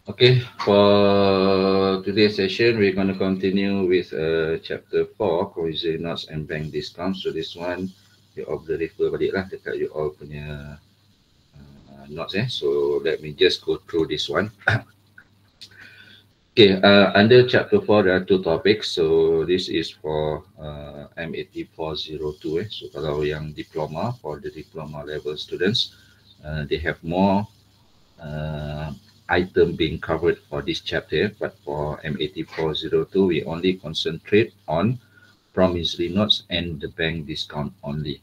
Okay, for today's session, we're going to continue with chapter 4, promissory notes and bank discounts. So this one, you all boleh refer balik lah dekat you all punya notes. So let me just go through this one. Okay, under chapter 4, there are two topics. So this is for M80 402. So kalau yang diploma, for the diploma level students, they have more item being covered for this chapter, but for M80 402, we only concentrate on promissory notes and the bank discount only.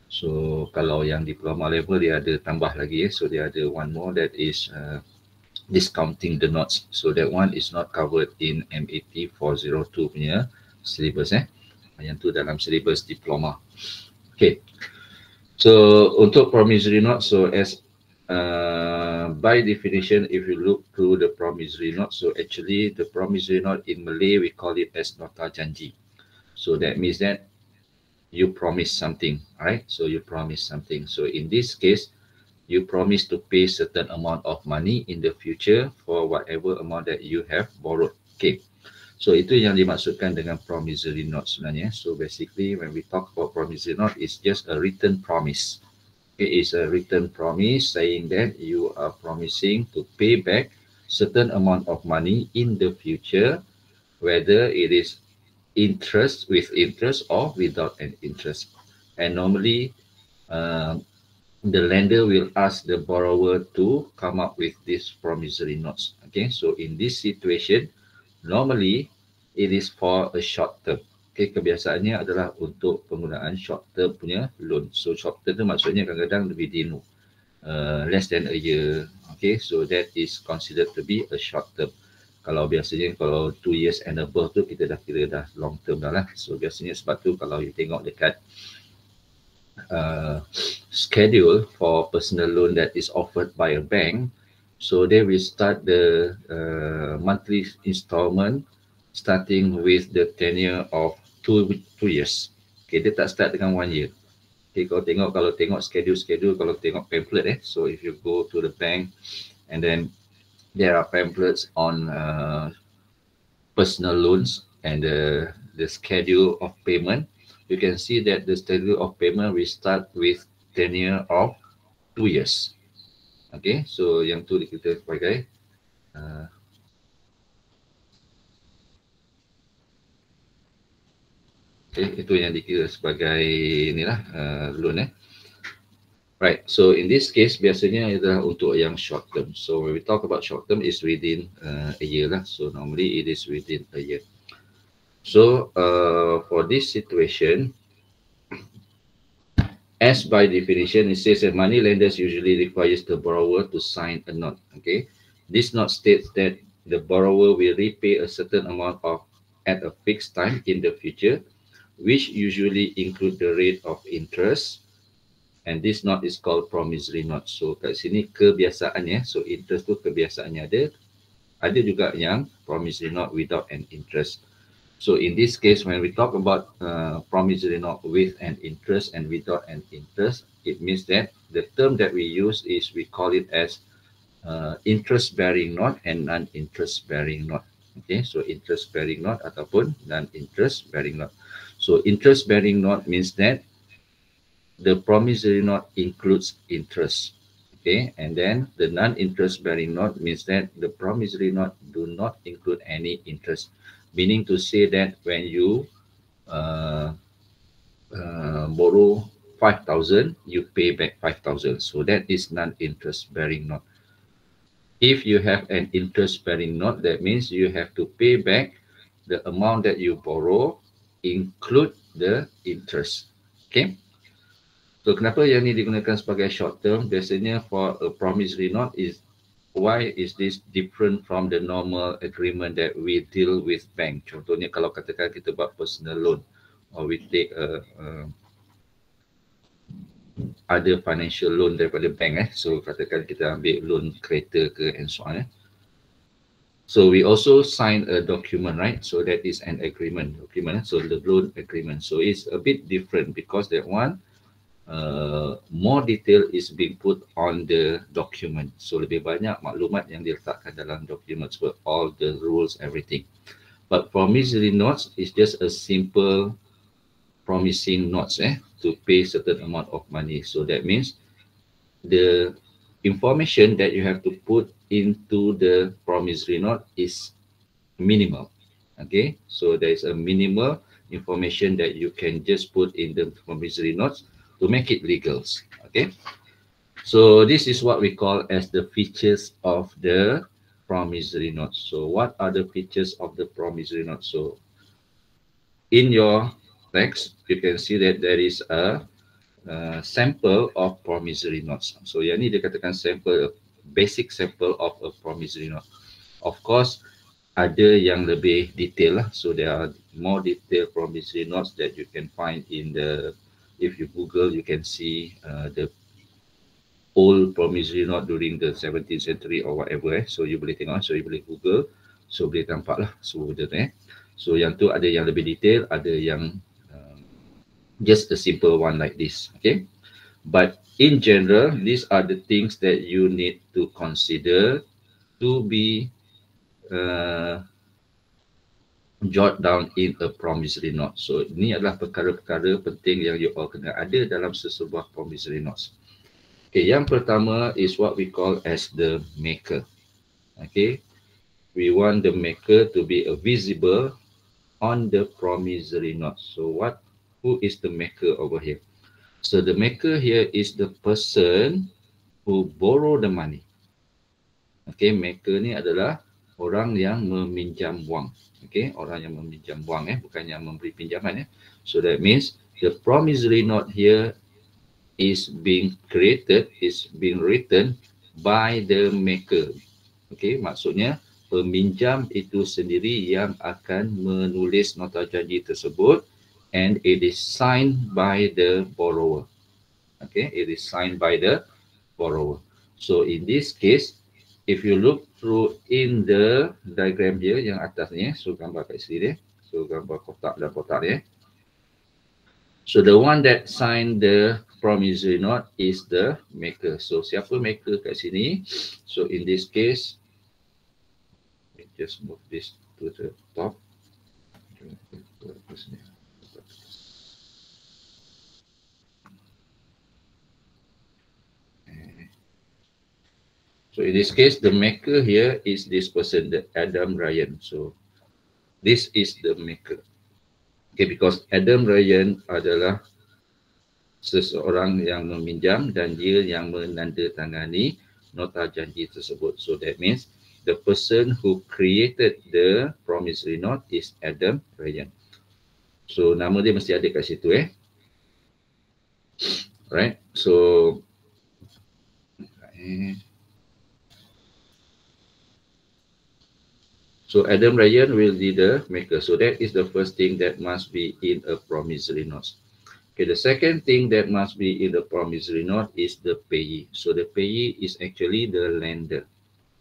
So kalau yang diploma level dia ada tambah lagi, so dia ada one more, that is discounting the notes. So that one is not covered in M80 402 punya syllabus. Yang tu dalam syllabus diploma. Okay. So untuk promissory note, so as by definition, if you look through the promissory note, so actually the promissory note in Malay, we call it as nota janji. So that means that you promise something, right? So you promise something. So in this case, you promise to pay certain amount of money in the future for whatever amount that you have borrowed. Okay. So itu yang dimaksudkan dengan promissory note sebenarnya. So basically when we talk about promissory note, it's just a written promise. It is a written promise saying that you are promising to pay back certain amount of money in the future, whether it is interest with interest or without an interest. And normally, the lender will ask the borrower to come up with these promissory notes. Okay, so in this situation, normally it is for a short term. Okay, kebiasaannya adalah untuk penggunaan short term punya loan. So short term tu maksudnya kadang-kadang within less than a year. Okay, so that is considered to be a short term. Kalau biasanya kalau 2 years and above tu kita dah kira dah long term dah lah. So biasanya sebab tu kalau you tengok dekat schedule for personal loan that is offered by a bank, so they will start the monthly installment starting with the tenure of 2 years. Okay, dia tak start dengan 1 year. Okay, kalau tengok schedule, kalau tengok pamphlet, so if you go to the bank and then there are pamphlets on personal loans and the schedule of payment, you can see that the schedule of payment will start with tenure of 2 years. Okay, so yang tu kita sebagai okay, itu yang dikira sebagai inilah loan. Right, so in this case biasanya adalah untuk yang short term. So when we talk about short term, is within a year lah. So normally it is within a year. So for this situation, as by definition, it says that money lenders usually requires the borrower to sign a note. Okay, this note states that the borrower will repay a certain amount of at a fixed time in the future, which usually include the rate of interest. And this note is called promissory note. So kat sini kebiasaannya, so interest tu kebiasaannya ada juga yang promissory note without an interest. So in this case, when we talk about promissory note with an interest and without an interest, it means that the term that we use is, we call it as interest-bearing note and non-interest-bearing note. Okay, so interest-bearing note ataupun non-interest-bearing note. So interest-bearing note means that the promissory note includes interest. Okay, and then the non-interest-bearing note means that the promissory note do not include any interest. Meaning to say that when you borrow 5,000, you pay back 5,000. So that is non-interest-bearing note. If you have an interest-bearing note, that means you have to pay back the amount that you borrow, include the interest. Okay. So kenapa yang ni digunakan sebagai short term? Biasanya for a promissory note is, why is this different from the normal agreement that we deal with bank? Contohnya kalau katakan kita buat personal loan or we take ada financial loan daripada bank, so katakan kita ambil loan kereta ke and so on. So we also sign a document, right? So that is an agreement, so the loan agreement. So it's a bit different because that one more detail is being put on the document. So lebih banyak maklumat yang diletakkan dalam dokumen for all the rules, everything. But promissory notes is just a simple promising notes to pay certain amount of money. So that means the information that you have to put into the promissory note is minimal. Okay, so there is a minimal information that you can just put in the promissory notes to make it legal. Okay, so this is what we call as the features of the promissory note. So what are the features of the promissory note? So in your text, you can see that there is a sample of promissory notes. So yang ni dia katakan sample, basic sample of a promissory note. Of course, ada yang lebih detail lah. So there are more detailed promissory notes that you can find in the, if you Google, you can see the old promissory note during the 17th century or whatever. So you boleh tengok, so you boleh Google, so boleh nampak lah semua benda tu. So yang tu ada yang lebih detail, ada yang just a simple one like this. Okay, but in general, these are the things that you need to consider to be jot down in a promissory note. So ini adalah perkara-perkara penting yang you all kena ada dalam sesebuah promissory notes. Okay, yang pertama is what we call as the maker. Okay, we want the maker to be visible on the promissory note. So who is the maker over here? So the maker here is the person who borrow the money. Okay, maker ni adalah orang yang meminjam wang. Okay, orang yang meminjam wang bukan yang memberi pinjaman So that means the promissory note here is being created, is being written by the maker. Okay, maksudnya peminjam itu sendiri yang akan menulis nota janji tersebut, and it is signed by the borrower. Okay, it is signed by the borrower. So in this case, if you look through in the diagram here yang atas ni, so gambar kat sini dia, so gambar kotak dan kotak dia. So the one that signed the promissory note is the maker. So siapa maker kat sini? So in this case, just move this to the top. So in this case, the maker here is this person, the Adam Ryan. So this is the maker. Okay, because Adam Ryan adalah seseorang yang meminjam dan dia yang menandatangani nota janji tersebut. So that means the person who created the promissory note is Adam Ryan. So nama dia mesti ada kat situ Right. So So Adam Ryan will be the maker. So that is the first thing that must be in a promissory note. Okay, the second thing that must be in the promissory note is the payee. So the payee is actually the lender.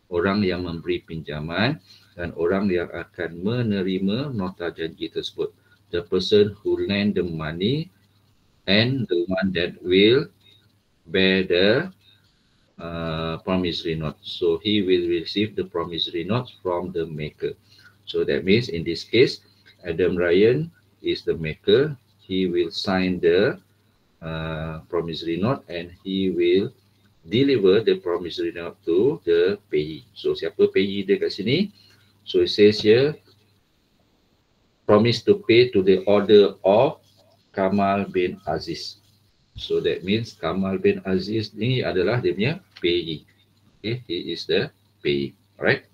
Orang yang memberi pinjaman dan orang yang akan menerima nota janji tersebut. The person who lend the money and the one that will bear the promissory note. So he will receive the promissory note from the maker. So that means in this case, Adam Ryan is the maker. He will sign the promissory note and he will deliver the promissory note to the payee. So siapa payee dia kat sini? So it says here, promise to pay to the order of Kamal bin Aziz. So that means Kamal bin Aziz ni adalah dia punya payee. Okay, he is the payee. Alright.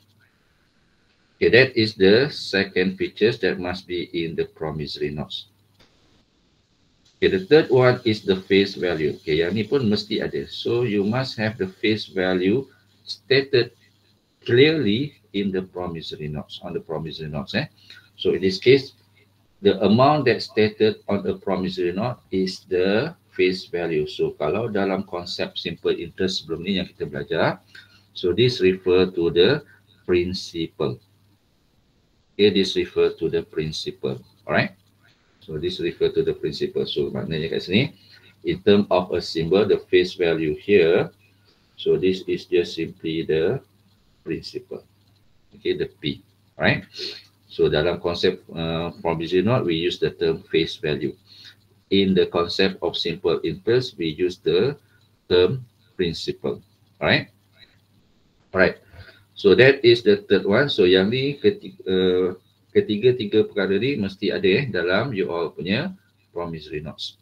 Okay, that is the second features that must be in the promissory notes. Okay, the third one is the face value. Okay, yang ni pun mesti ada. So you must have the face value stated clearly in the promissory notes, on the promissory notes. So in this case, the amount that stated on the promissory note is the face value. So kalau dalam konsep simple interest sebelum ni yang kita belajar, so this refer to the principal. Okay, this refer to the principal. Alright. So this refer to the principal. So maknanya kat sini, in terms of a symbol, the face value here. So this is just simply the principal. Okay, the P, right? So dalam konsep promissory note, we use the term face value. In the concept of simple interest, we use the term principal, right? Right. So that is the third one. So yang ni ketiga perkara ni mesti ada dalam you all punya promissory notes.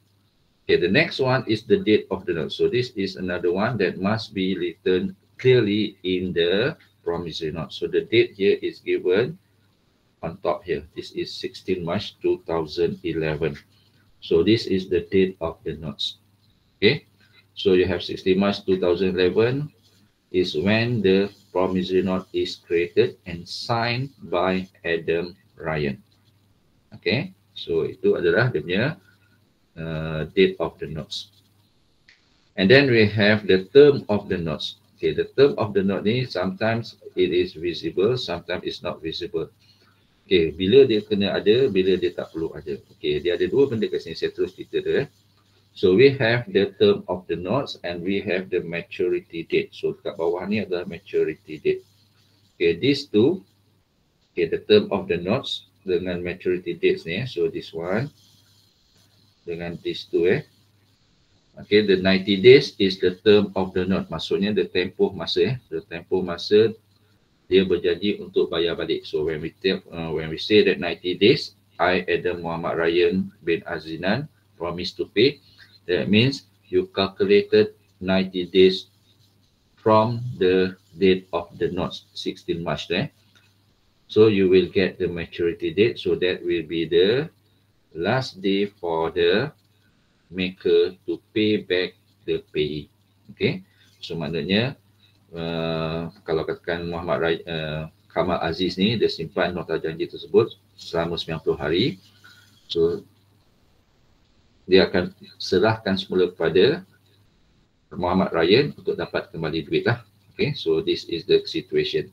Okay, the next one is the date of the note. So this is another one that must be written clearly in the promissory note. So the date here is given on top here. This is 16 March 2011. So this is the date of the notes. Okay, so you have 16 March 2011 is when the promissory note is created and signed by Adam Ryan. Okay, so itu adalah dia punya date of the notes. And then we have the term of the notes. Okay, the term of the note ni sometimes it is visible, sometimes it's not visible. Okay, bila dia kena ada, bila dia tak perlu ada. Okay, dia ada dua benda kat sini, saya terus cerita dia. So we have the term of the notes and we have the maturity date. So kat bawah ni adalah maturity date. Okay, these two, okay, the term of the notes dengan maturity dates ni. So this one dengan these two Okay, the 90 days is the term of the note. Maksudnya the tempoh masa the tempoh masa dia berjanji untuk bayar balik. So when we say that 90 days, I Adam Muhammad Ryan bin Azinan promise to pay. That means you calculated 90 days from the date of the notes, 16 March there. So you will get the maturity date. So that will be the last day for the maker to pay back the payee. Okay. So maknanya kalau katakan Kamal Aziz ni dia simpan nota janji tersebut selama 90 hari. So dia akan serahkan semula kepada Muhammad Ryan untuk dapat kembali duit lah. Okay, so this is the situation.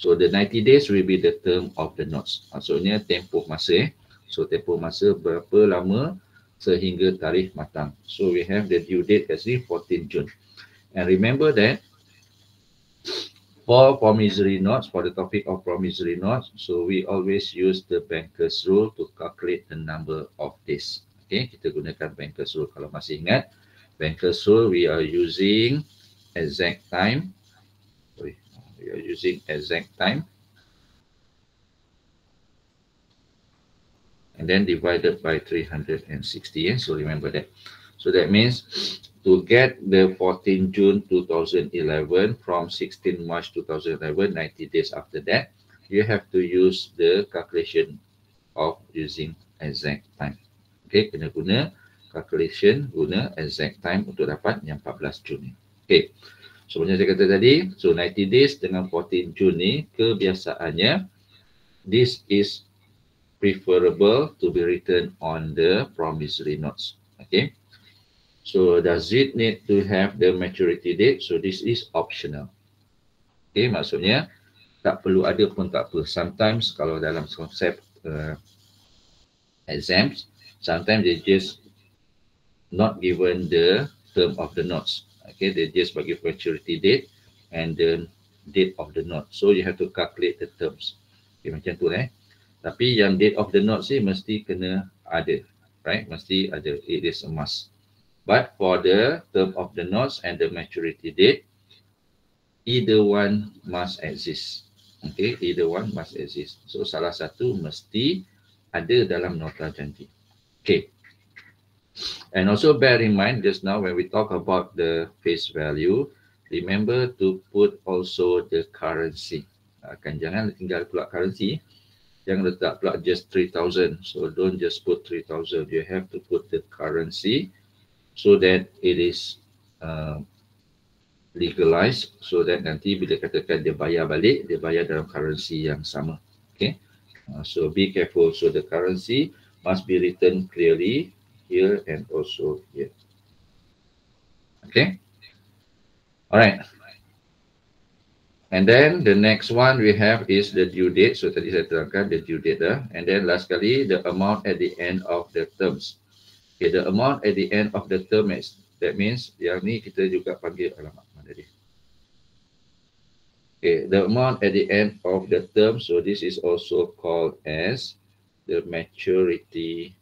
So the 90 days will be the term of the notes. Maksudnya tempoh masa. So tempoh masa berapa lama sehingga tarikh matang. So we have the due date kat sini 14 June. And remember that for promissory notes, for the topic of promissory notes, so we always use the banker's rule to calculate the number of days. Okay, kita gunakan banker's rule. Kalau masih ingat, banker's rule we are using exact time. Sorry, we are using exact time. And then divided by 360. So remember that. So that means to get the 14 June 2011 from 16 March 2011, 90 days after that, you have to use the calculation of using exact time. Okay, kena guna calculation, guna exact time untuk dapat yang 14 Jun ni. Okay, so macam saya kata tadi, so 90 days dengan 14 Jun ni, kebiasaannya, this is preferable to be written on the promissory notes. Okay, so does it need to have the maturity date? So this is optional. Okay, maksudnya tak perlu ada pun tak apa. Sometimes kalau dalam konsep exams, sometimes they just not given the term of the notes. Okay, they just bagi maturity date and the date of the note. So you have to calculate the terms. Okay, macam tu Tapi yang date of the note sih mesti kena ada, right? Mesti ada. It is a must. But for the term of the notes and the maturity date, either one must exist. Okay, either one must exist. So salah satu mesti ada dalam nota janji. Okay. And also bear in mind just now when we talk about the face value, remember to put also the currency. Jangan tinggal pula currency. Jangan letak pula just 3,000. So don't just put 3,000. You have to put the currency so that it is legalized. So that nanti bila katakan dia bayar balik, dia bayar dalam currency yang sama. Okay. So be careful. So the currency must be written clearly here and also here. Okay. All right. And then the next one we have is the due date. So tadi saya terangkan the due date And then last kali the amount at the end of the terms. Okay, the amount at the end of the term is, that means yang ni kita juga panggil, alamak, mana dia? Okay, the amount at the end of the term, so this is also called as the maturity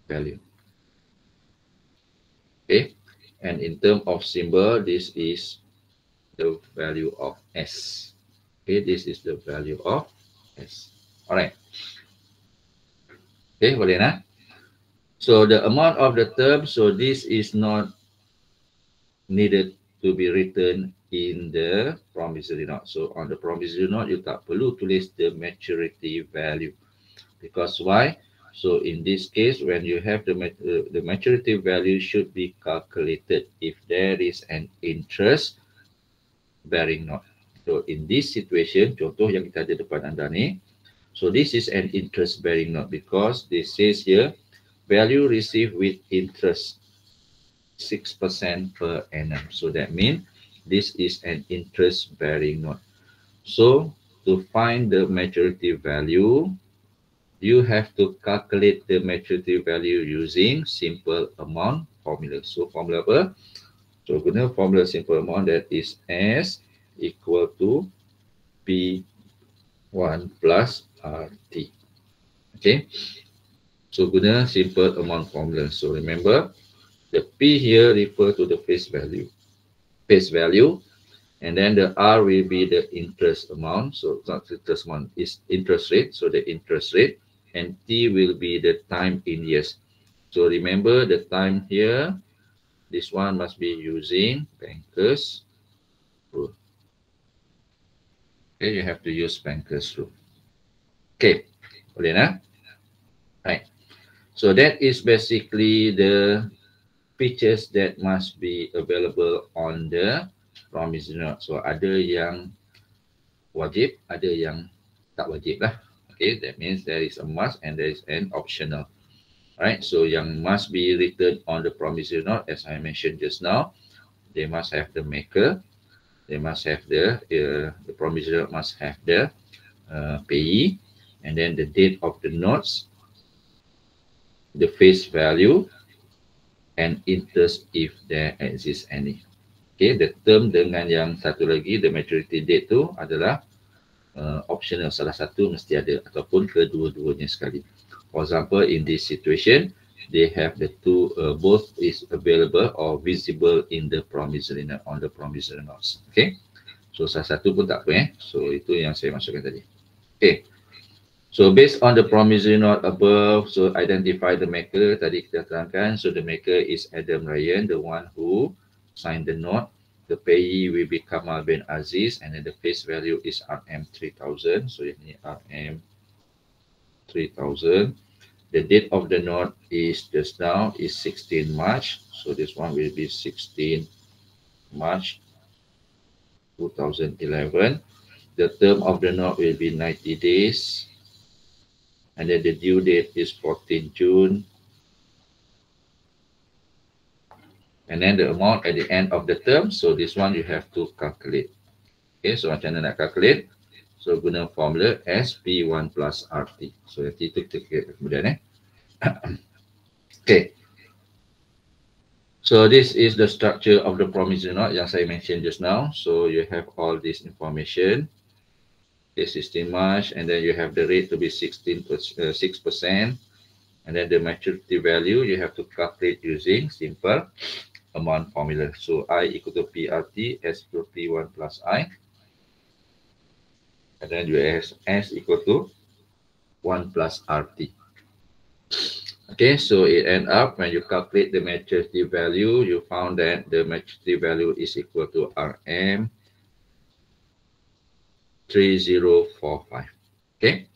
value. Okay, and in terms of symbol, this is the value of S. Okay, this is the value of S. Alright. Okay, boleh nah? So the amount of the term, so this is not needed to be written in the promissory note. So on the promissory note, you tak perlu tulis the maturity value. Because why? So in this case, when you have the maturity value should be calculated if there is an interest bearing note. So in this situation, contoh yang kita ada depan anda ni, so this is an interest bearing note because this says here, value received with interest 6% per annum. So that means this is an interest bearing note. So to find the maturity value, you have to calculate the maturity value using simple amount formula. So formula apa? So guna formula simple amount, that is S equal to P1 plus RT. Okay. So guna simple amount formula. So remember, the P here refer to the face value, and then the R will be the interest amount. So it's not interest amount, it's interest rate. So the interest rate, and T will be the time in years. So remember the time here, this one must be using Banker's rule. Okay, you have to use Banker's rule. Okay, boleh nah? Right. So that is basically the features that must be available on the promissory note. So ada yang wajib, ada yang tak wajib lah. Okay, that means there is a must and there is an optional. Right, so yang must be written on the promissory note, as I mentioned just now, they must have the maker, they must have the promissory note must have the payee, and then the date of the notes, the face value, and interest if there exists any. Okay, the term dengan yang satu lagi, the maturity date tu adalah optional, salah satu mesti ada ataupun kedua-duanya sekali. For example, in this situation, they have the two, both is available or visible in the promissory note, on the promissory notes. Okay, so salah satu pun tak apa So itu yang saya masukkan tadi. Okay, so based on the promissory note above, so identify the maker. Tadi kita terangkan, so the maker is Adam Ryan, the one who signed the note. The payee will be Kamal bin Aziz, and then the face value is RM3,000. So ini RM3,000. The date of the note is just now is 16 March. So this one will be 16 March 2011. The term of the note will be 90 days. And then the due date is 14 June. And then the amount at the end of the term. So this one you have to calculate. Okay, so macam mana nak calculate? So guna formula SP1 plus RT. So nanti itu kita kemudian Okay. So this is the structure of the promissory note yang saya mention just now. So you have all this information. Okay, 16 March, and then you have the rate to be 6%, and then the maturity value you have to calculate using simple amount formula. So I equal to PRT, S equal to P1 plus I, and then you have S equal to 1 plus RT. Okay, so it end up when you calculate the maturity value, you found that the maturity value is equal to RM 3045. Okay,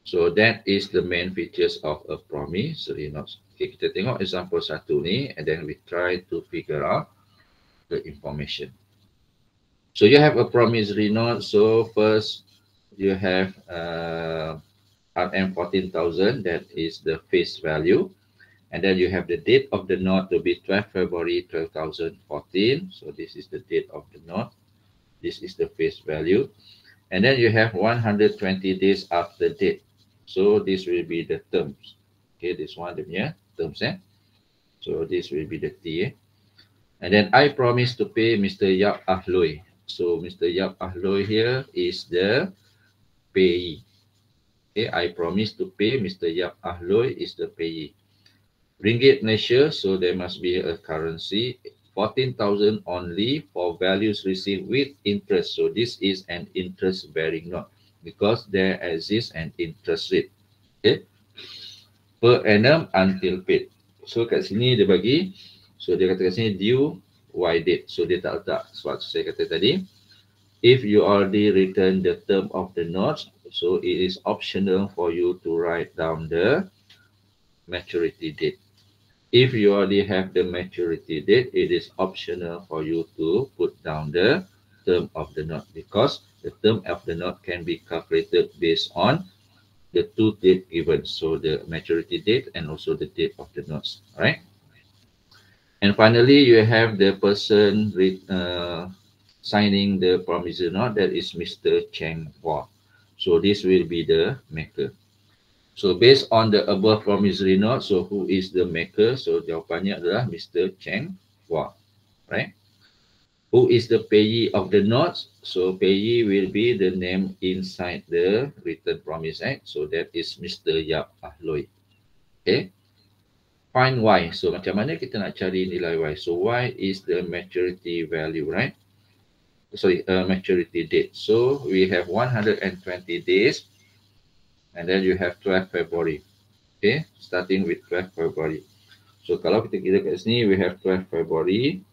so that is the main features of a promissory note. Okay, kita tengok example satu ni, and then we try to figure out the information. So you have a promissory note. So first you have RM 14,000, that is the face value, and then you have the date of the note to be 12 February 2014. So this is the date of the note. This is the face value. And then you have 120 days after date. So this will be the terms. Okay, this one dia punya terms. So this will be the T. And then I promise to pay Mr. Yap Ahloi. So Mr. Yap Ahloi here is the payee. Okay, I promise to pay Mr. Yap Ahloi is the payee. Ringgit Malaysia, so there must be a currency. 14,000 only for values received with interest. So this is an interest-bearing note because there exists an interest rate. Okay, per annum until paid. So kat sini dia bagi, so dia kata kat sini due Y date. So dia tak letak sebab saya kata tadi, if you already written the term of the notes, so it is optional for you to write down the maturity date. If you already have the maturity date, it is optional for you to put down the term of the note because the term of the note can be calculated based on the two dates given. So the maturity date and also the date of the notes. All right. And finally, you have the person signing the promissory note, that is Mr. Cheng Hua. So this will be the maker. So based on the above promissory note, so who is the maker? So jawapannya adalah Mr. Cheng Hua, right? Who is the payee of the notes? So payee will be the name inside the written promise act. So that is Mr. Yap Ahloi. Okay. Find Y. So macam mana kita nak cari nilai Y? So Y is the maturity value, right? Sorry, maturity date. So we have 120 days and then you have 12 February. Okay, starting with 12 February. So kalau kita kira kat sini, we have 12 February.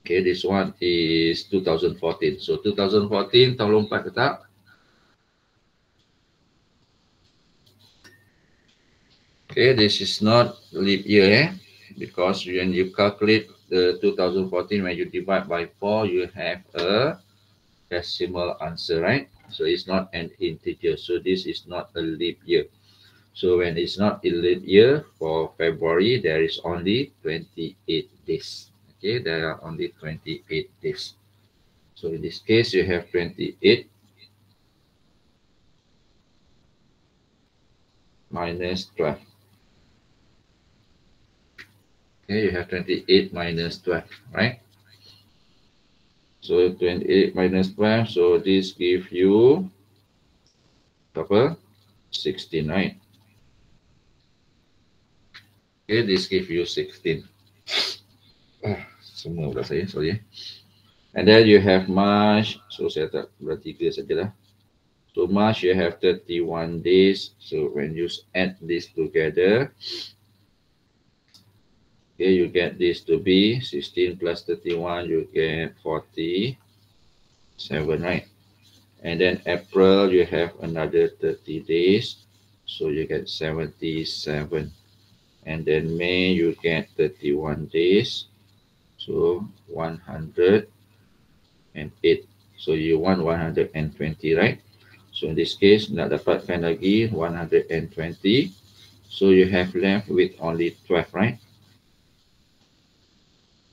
Okay, this one is 2014. So 2014, tahun lompat ke tak? Okay, this is not leap year, because when you calculate the 2014, when you divide by 4, you have a decimal answer, right? So it's not an integer. So this is not a leap year. So when it's not a leap year for February, there is only 28 days. Okay, there are only 28 days. So in this case, you have 28 minus 12. Okay, you have 28 minus 12, right? So 28 minus 12, so this gives you berapa? 69. Okay, this gives you 16. Semua pula saya, sorry. And then you have March, so saya tak berarti 3 sajalah. So March you have 31 days. So when you add this together, okay, you get this to be 16 plus 31, you get 47, right? And then April, you have another 30 days. So you get 77. And then May, you get 31 days. So 108. So you want 120, right? So in this case, nak dapatkan lagi 120. So you have left with only 12, right?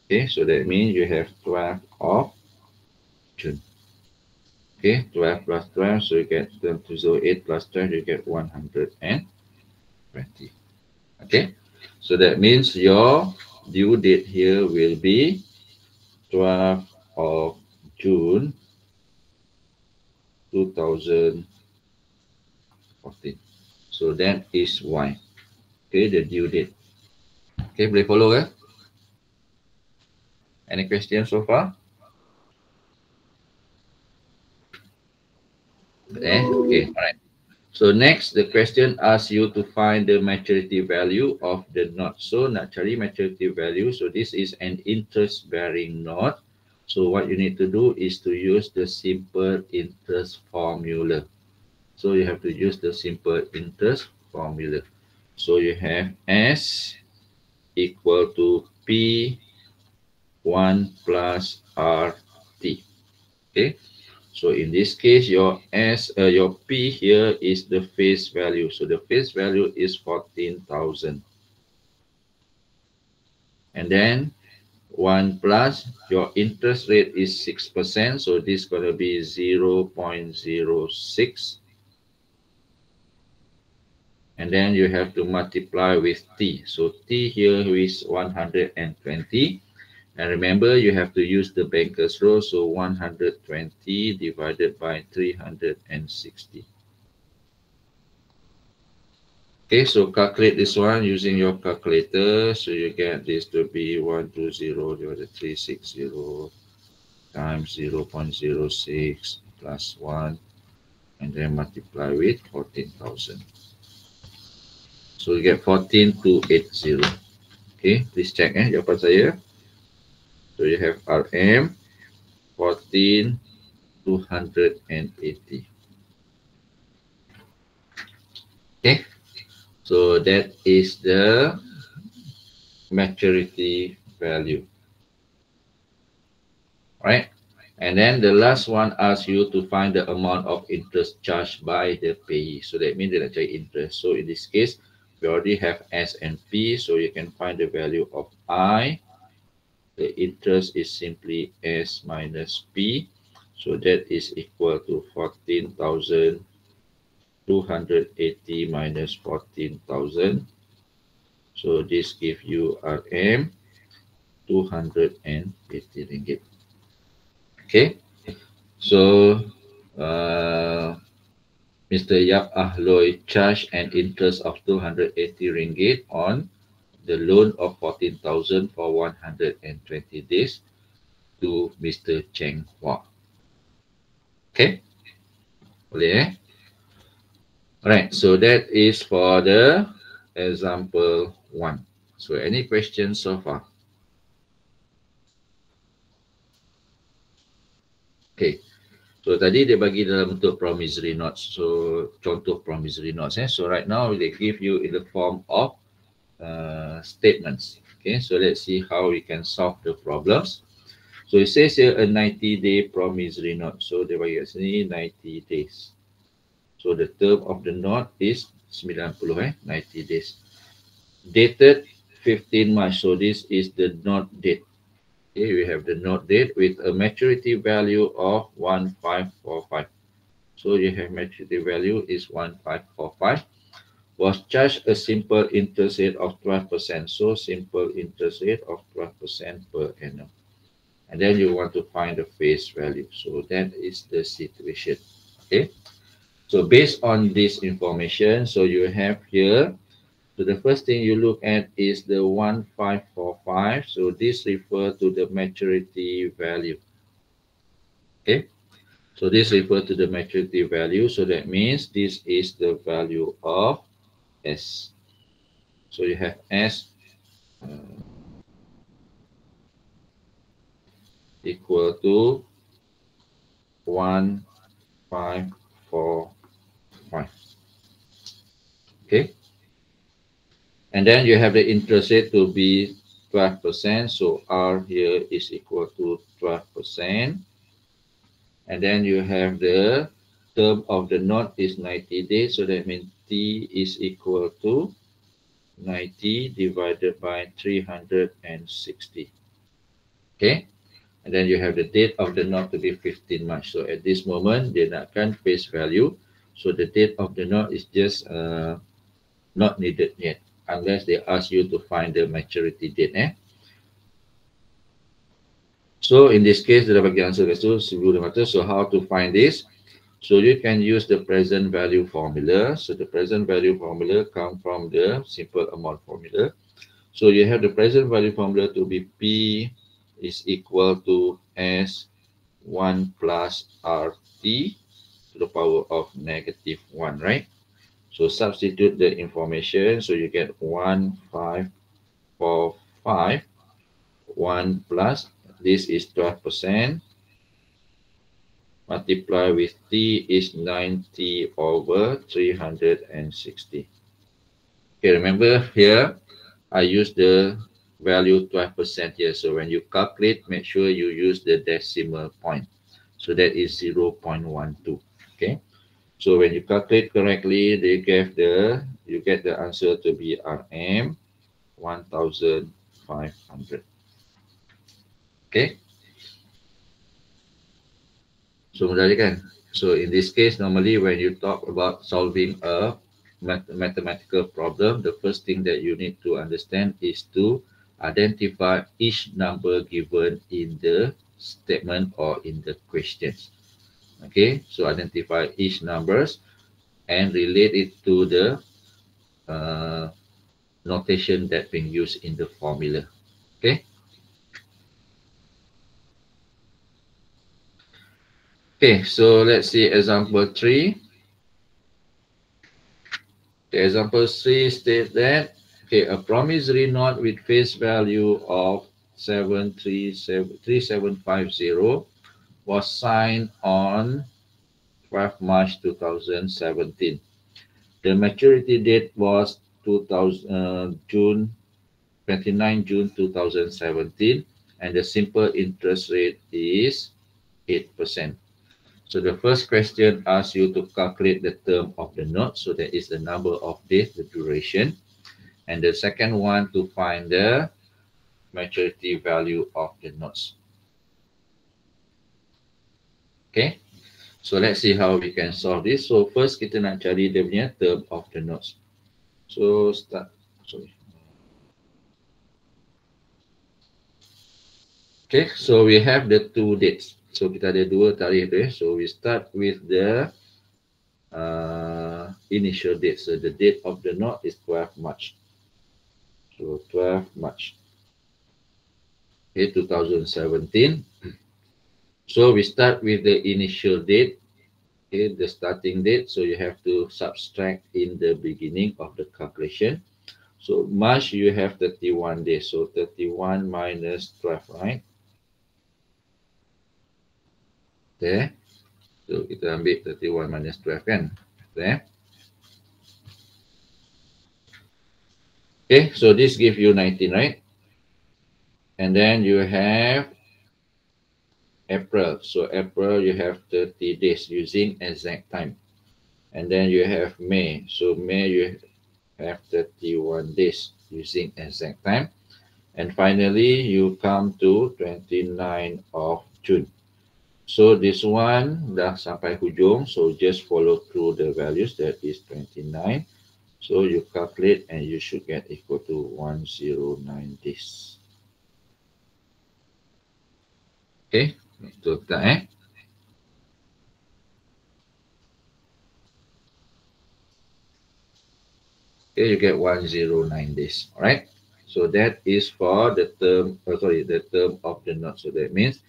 Okay, so that means you have 12 of June. Okay, 12 plus 12, so you get 208 plus 12, you get 120. Okay, so that means your due date here will be 12 of June 2014. So that is Y. Okay, the due date. Okay, boleh follow ke? Any questions so far? Okay, all right. So next, the question asks you to find the maturity value of the note. So nak cari maturity value. So this is an interest-bearing note. So what you need to do is to use the simple interest formula. So you have to use the simple interest formula. So you have S equal to P1 plus RT. Okay. So in this case, your P here is the face value. So the face value is 14,000. And then 1 plus your interest rate is 6%. So this is going to be 0.06. and then you have to multiply with t. So t here is 120. And remember, you have to use the banker's rule. So 120 divided by 360. Okay, so calculate this one using your calculator. So you get this to be 120 divided 360 times 0.06 plus 1, and then multiply with 14,000. So you get 14,280. Okay, please check jawapan saya. So you have RM 14,280. Okay, so that is the maturity value. Right? And then the last one asks you to find the amount of interest charged by the payee. So that means they nak cari interest. So in this case, we already have S and P. So you can find the value of I. The interest is simply S minus P. So that is equal to 14,280 minus 14,000. So this gives you RM 280 ringgit. Okay, so Mr. Yap Ahloi charged an interest of 280 ringgit on the loan of 14,000 for 120 days to Mr. Cheng Hua. Okay, boleh Alright, so that is for the example 1. So any questions so far? Okay, so tadi dia bagi dalam bentuk promissory notes. So contoh promissory notes. So right now they give you in the form of statements. Okay, so let's see how we can solve the problems. So it says here a 90-day promissory note. So dia bagi kat sini 90 days. So the term of the note is 90 days. Dated 15 March. So this is the note date. Okay, we have the note date with a maturity value of 1545. So you have maturity value is 1545. Was charged a simple interest rate of 12%. So simple interest rate of 12% per annum. And then you want to find the face value. So that is the situation. Okay. So based on this information, so you have here, so the first thing you look at is the 1545. So this refers to the maturity value. Okay. So this refers to the maturity value. So that means this is the value of S. So you have S equal to 1545. Okay. And then you have the interest rate to be 12%. So R here is equal to 12%. And then you have the term of the note is 90 days. So that means T is equal to 90 divided by 360. Okay. And then you have the date of the note to be 15 March. So at this moment, they nakkan face value. So the date of the note is just not needed yet, unless they ask you to find the maturity date. So in this case, dia bagi answer kat situ 1,500. So how to find this? So you can use the present value formula. So the present value formula comes from the simple amount formula. So you have the present value formula to be P is equal to S1 plus RT to the power of negative 1, right? So substitute the information. So you get 1545, 1 plus, this is 12%, multiply with T is 90 over 360. Okay, remember here, I use the value 12% here. So when you calculate, make sure you use the decimal point. So that is 0.12. Okay. So when you calculate correctly, you get the answer to be RM 1,500. Okay. So mudah kan? So in this case, normally when you talk about solving a mathematical problem, the first thing that you need to understand is to identify each number given in the statement or in the questions. Okay, so identify each numbers and relate it to the notation that being used in the formula. Okay. Okay, so let's see example 3. The example 3 states that a promissory note with face value of 3750 was signed on 12 March 2017. The maturity date was 29 June 2017, and the simple interest rate is 8%. So the first question asks you to calculate the term of the note. So that is the number of days, the duration. And the second one to find the maturity value of the notes. Okay. So let's see how we can solve this. So first kita nak cari dia punya term of the notes. So start. Sorry. Okay. So we have the two dates. So kita ada dua tarikh tu. So we start with the initial date. So the date of the note is 12 March. So 12 March. Okay, 2017. So we start with the initial date. Okay, the starting date. So you have to subtract in the beginning of the calculation. So March you have 31 days. So 31 minus 12, right? There. So kita ambil 31 minus 12 kan? There. Okay, so this gives you 19, right? And then you have April. So April you have 30 days using exact time. And then you have May. So May you have 31 days using exact time. And finally you come to 29 of June. So this one dah sampai hujung. So just follow through the values, that is 29. So you calculate and you should get equal to 109 days. Okay, betul tak Okay, you get 109 days. All right. So that is for the term, the term of the note. So that means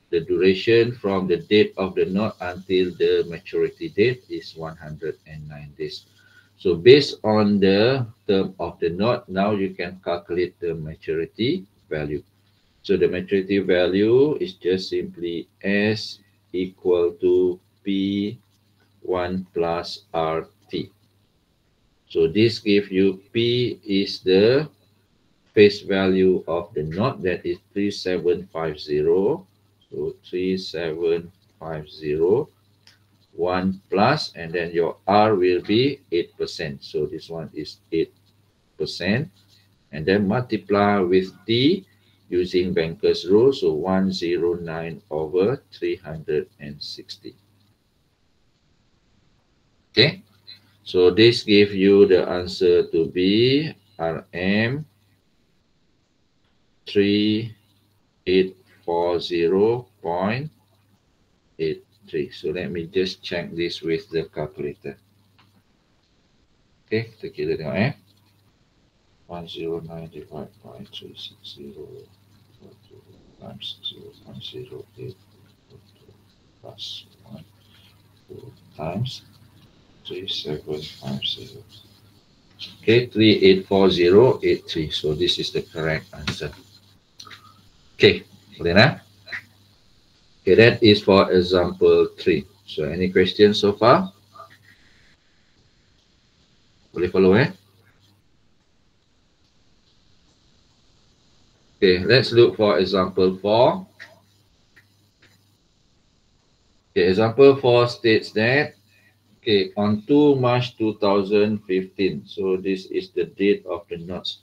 the duration from the date of the note until the maturity date is 109 days. So based on the term of the note, now you can calculate the maturity value. So the maturity value is just simply S equal to P1 plus RT. So this gives you P is the face value of the note, that is 3750. So 3750, 1 plus, and then your R will be 8%. So this one is 8%. And then multiply with T using Banker's rule. So 109 over 360. Okay. So this gives you the answer to be RM 3840.83. So let me just check this with the calculator. Okay, kita kira tengok 109 divided by 360 times 0.08 plus 1 times 3750. Okay, 3840.83. So this is the correct answer. Okay, boleh nak? Okay, that is for example 3. So any questions so far? Boleh follow Okay, let's look for example 4. Okay, example 4 states that on 2 March 2015, so this is the date of the notes,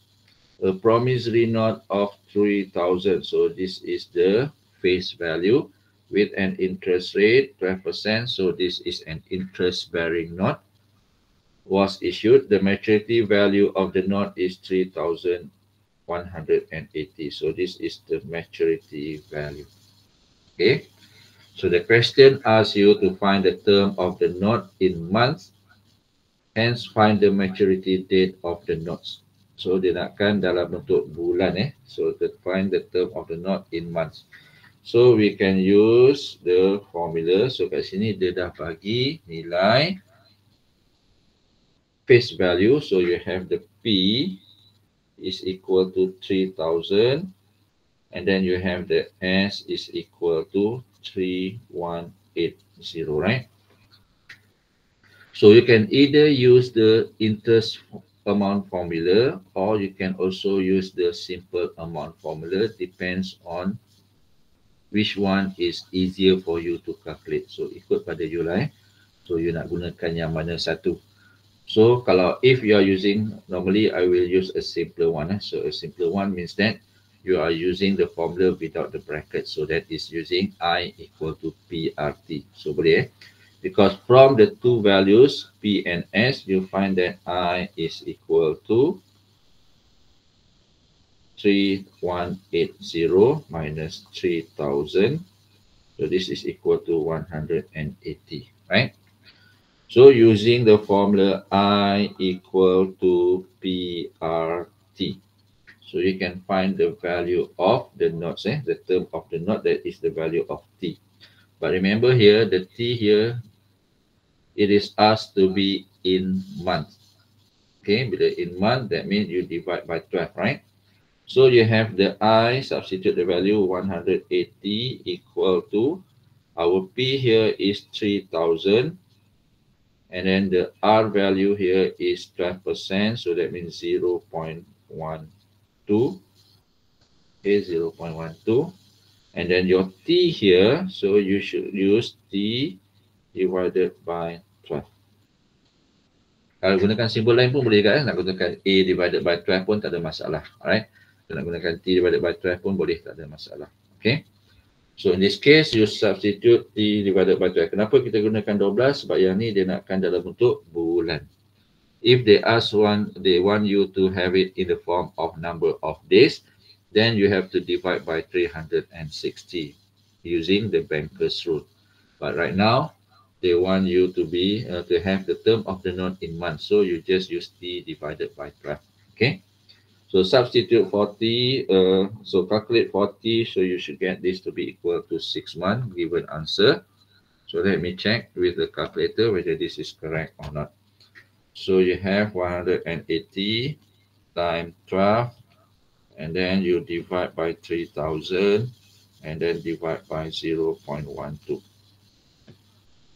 a promissory note of 3,000. So this is the face value with an interest rate 12%. So this is an interest-bearing note. was issued, the maturity value of the note is 3,180. So this is the maturity value. Okay. So the question asks you to find the term of the note in months, hence find the maturity date of the notes. So dia nakkan dalam bentuk bulan So to find the term of the note in months. So we can use the formula. So kat sini dia dah bagi nilai face value. So you have the P is equal to 3,000. And then you have the S is equal to 3,180, right? So you can either use the interest amount formula, or you can also use the simple amount formula. Depends on which one is easier for you to calculate. So ikut pada you lah. So you nak gunakan yang mana satu. So kalau if you are using, normally I will use a simpler one. So a simpler one means that you are using the formula without the bracket. So that is using I equal to PRT. So boleh because from the two values P and S, you find that I is equal to 3,180 minus 3,000. So this is equal to 180, right? So using the formula I equal to PRT. So you can find the value of the notes, the term of the note, that is the value of T. But remember here, the T here, it is asked to be in month. Okay, bila in month, that means you divide by 12, right? So you have the I, substitute the value 180 equal to, our P here is 3,000. And then the R value here is 12%. So that means 0.12. Okay, 0.12. And then your T here, so you should use T divided by 12. Kalau gunakan simbol lain pun boleh kan? Nak gunakan A divided by 12 pun tak ada masalah. Alright. So, nak gunakan T divided by 12 pun boleh, tak ada masalah. Okay. So in this case, you substitute T divided by 12. Kenapa kita gunakan 12? Sebab yang ni dia nakkan dalam bentuk bulan. If they want you to have it in the form of number of days, then you have to divide by 360 using the banker's rule. But right now, they want you to have the term of the note in months. So you just use T divided by 12. Okay. So substitute 40, so calculate 40, so you should get this to be equal to 6 months, given answer. So let me check with the calculator whether this is correct or not. So you have 180 times 12, and then you divide by 3,000, and then divide by 0.12.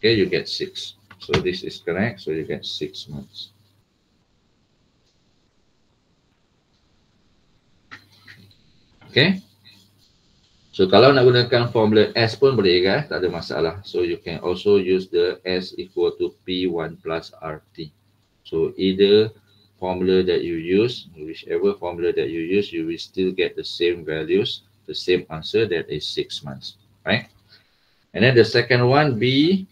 Okay, you get 6. So this is correct, so you get 6 months. Okay. So kalau nak gunakan formula S pun boleh kan? Tak ada masalah. So you can also use the S equal to P1 plus RT. So either formula that you use, whichever formula that you use, you will still get the same values, the same answer, that is 6 months. Right? And then the second one, B,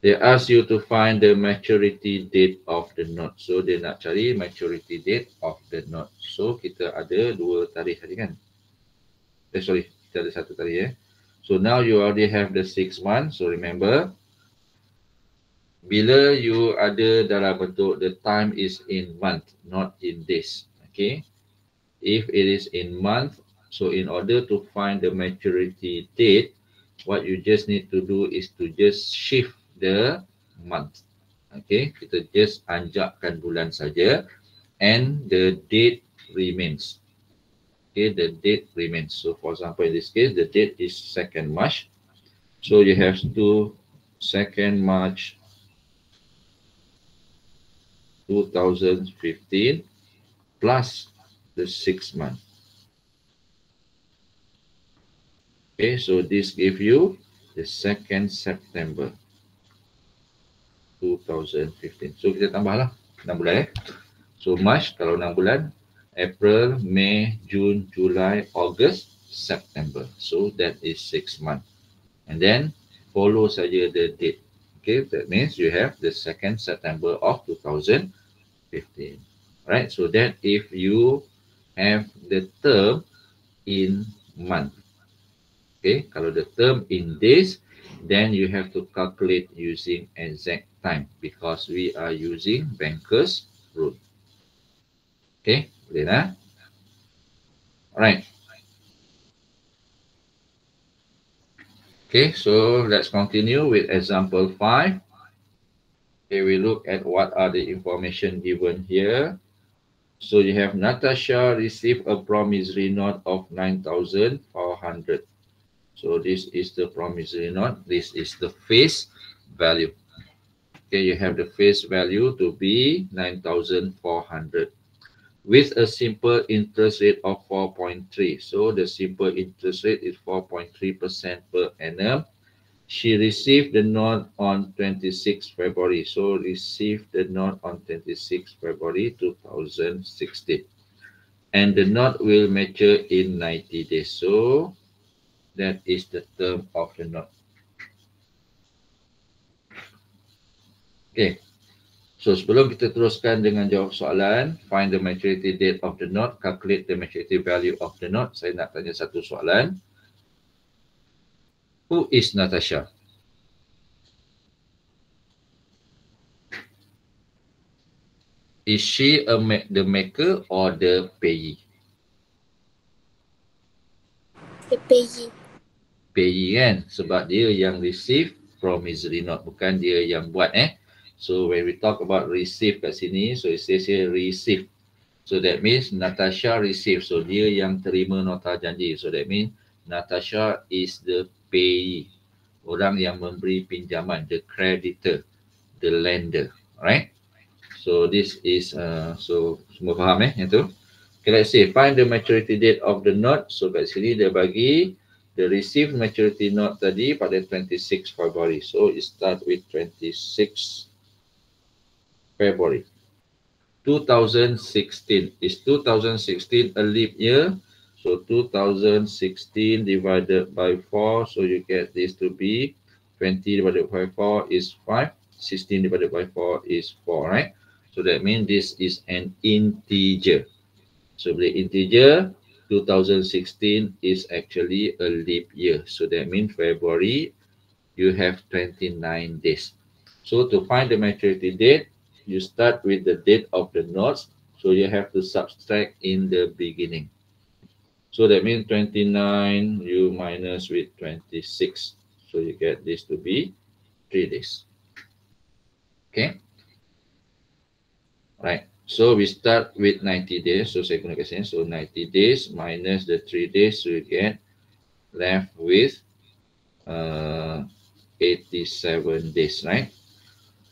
they ask you to find the maturity date of the note. So dia nak cari maturity date of the note. So kita ada 2 tarikh tadi kan? Kita ada 1 tarikh. So now you already have the 6 months. So remember, bila you ada dalam bentuk the time is in month, not in days. Okay. If it is in month, so in order to find the maturity date, what you just need to do is to just shift the month. Okay, kita just anjakkan bulan saja, and the date remains. Okay, the date remains. So for example, in this case, the date is 2nd March. So you have to 2nd March 2015 plus the 6th month. Okay, so this gives you the 2nd September 2015. So kita tambahlah 6 bulan. So March kalau 6 bulan, April, May, June, July, August, September. So that is 6 months. And then follow saja the date. Okay, that means you have the 2nd September of 2015. Right, so that if you have the term in month. Okay, kalau the term in days, then you have to calculate using exact time because we are using Banker's rule. Okay, boleh lah. Alright. Okay, so let's continue with example 5. Okay, we look at what are the information given here. So you have Natasha received a promissory note of 9,400. So this is the promissory note. This is the face value. Okay, you have the face value to be 9,400 with a simple interest rate of 4.3. So the simple interest rate is 4.3% per annum. She received the note on 26 February. So received the note on 26 February 2016. And the note will mature in 90 days. So that is the term of the note. Okay. So sebelum kita teruskan dengan jawab soalan, find the maturity date of the note, calculate the maturity value of the note. Saya nak tanya satu soalan. Who is Natasha? Is she the maker or the payee? The payee. Payee kan? Sebab dia yang receive promissory note, bukan dia yang buat So when we talk about receive kat sini, so it says here receive. So that means Natasha receive. So dia yang terima nota janji. So that means Natasha is the payee. Orang yang memberi pinjaman, the creditor, the lender. Alright? So this is, so semua faham yang tu? Okay, let's say find the maturity date of the note. So kat sini dia bagi the received maturity note tadi pada 26 February. So it start with 26 February. 2016. Is 2016 a leap year? So 2016 divided by 4. So you get this to be 20 divided by 4 is 5. 16 divided by 4 is 4, right? So that means this is an integer. So the integer 2016 is actually a leap year. So that means February, you have 29 days. So to find the maturity date, you start with the date of the notes. So you have to subtract in the beginning. So that means 29 you minus with 26. So you get this to be 3 days. Okay. Right. So we start with 90 days. So saya guna kat sini. So 90 days minus the 3 days. So you get left with 87 days, right?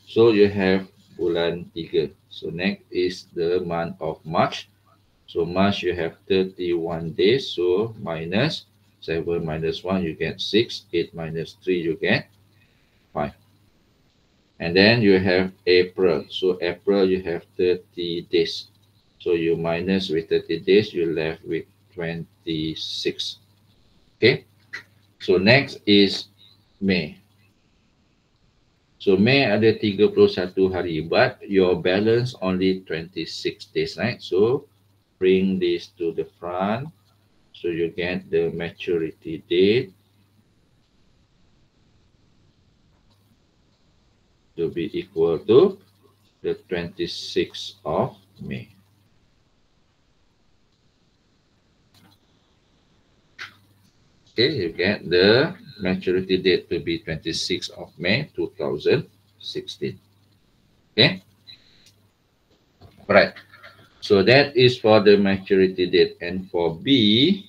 So you have bulan 3. So next is the month of March. So March you have 31 days. So minus 7 minus 1 you get 6. 8 minus 3 you get 5. And then you have April. So April you have 30 days. So you minus with 30 days, you left with 26. Okay. So next is May. So May ada 31 hari, but your balance only 26 days, right? So bring this to the front. So you get the maturity date to be equal to the 26th of May. Okay, you get the maturity date to be 26th of May 2016. Okay. Right. So that is for the maturity date. And for B,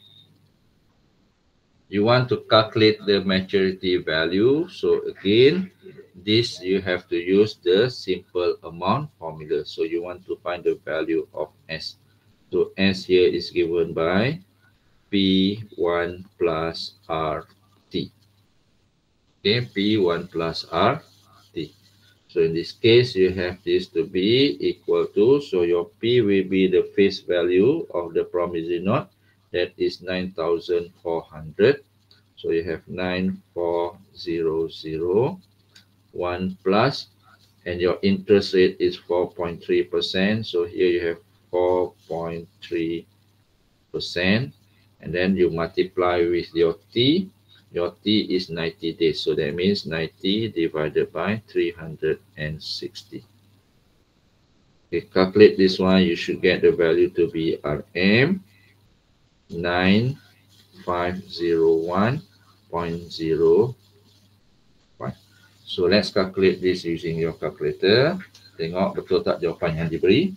you want to calculate the maturity value. So again, this you have to use the simple amount formula. So you want to find the value of S. So S here is given by P1 plus RT. Okay, P1 plus RT. So in this case, you have this to be equal to, so your P will be the face value of the promissory note. That is 9,400. So you have 9,400 1 plus, and your interest rate is 4.3%. So here you have 4.3%, and then you multiply with your T. Your T is 90 days. So that means 90 divided by 360. Okay, calculate this one. You should get the value to be RM 9501.05. So let's calculate this using your calculator. Tengok betul tak jawapan yang diberi.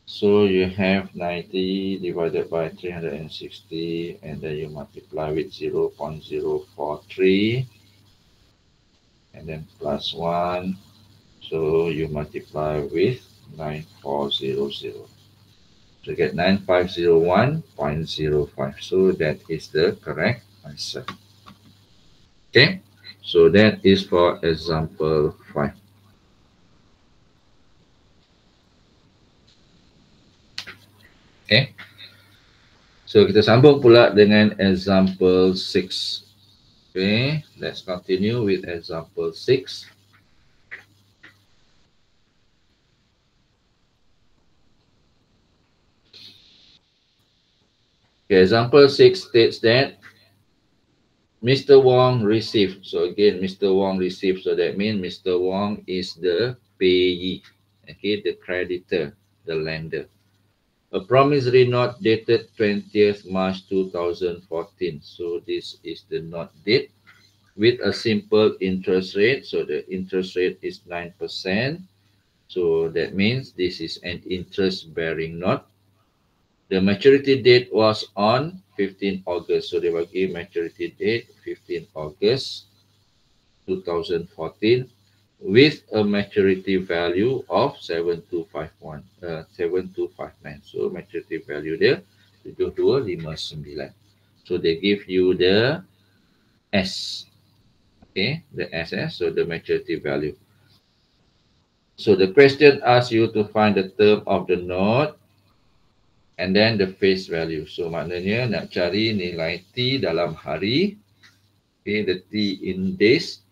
So you have 90 divided by 360, and then you multiply with 0.043, and then plus 1. So you multiply with 9400. So get 9501.05. So that is the correct answer. Okay. So that is for example 5. Okay. So kita sambung pula dengan example 6. Okay. Let's continue with example 6. Okay, example 6 states that Mr. Wong received. So again, Mr. Wong received. So that means Mr. Wong is the payee. Okay, the creditor, the lender. A promissory note dated 20th March 2014. So this is the note date with a simple interest rate. So the interest rate is 9%. So that means this is an interest-bearing note. The maturity date was on 15 August. So they will give maturity date 15 August 2014 with a maturity value of 7259. So maturity value dia 7259. So they give you the S. Okay, the SS, so the maturity value. So the question asks you to find the term of the note and then the face value. So maknanya nak cari nilai T dalam hari, okay, the T in days,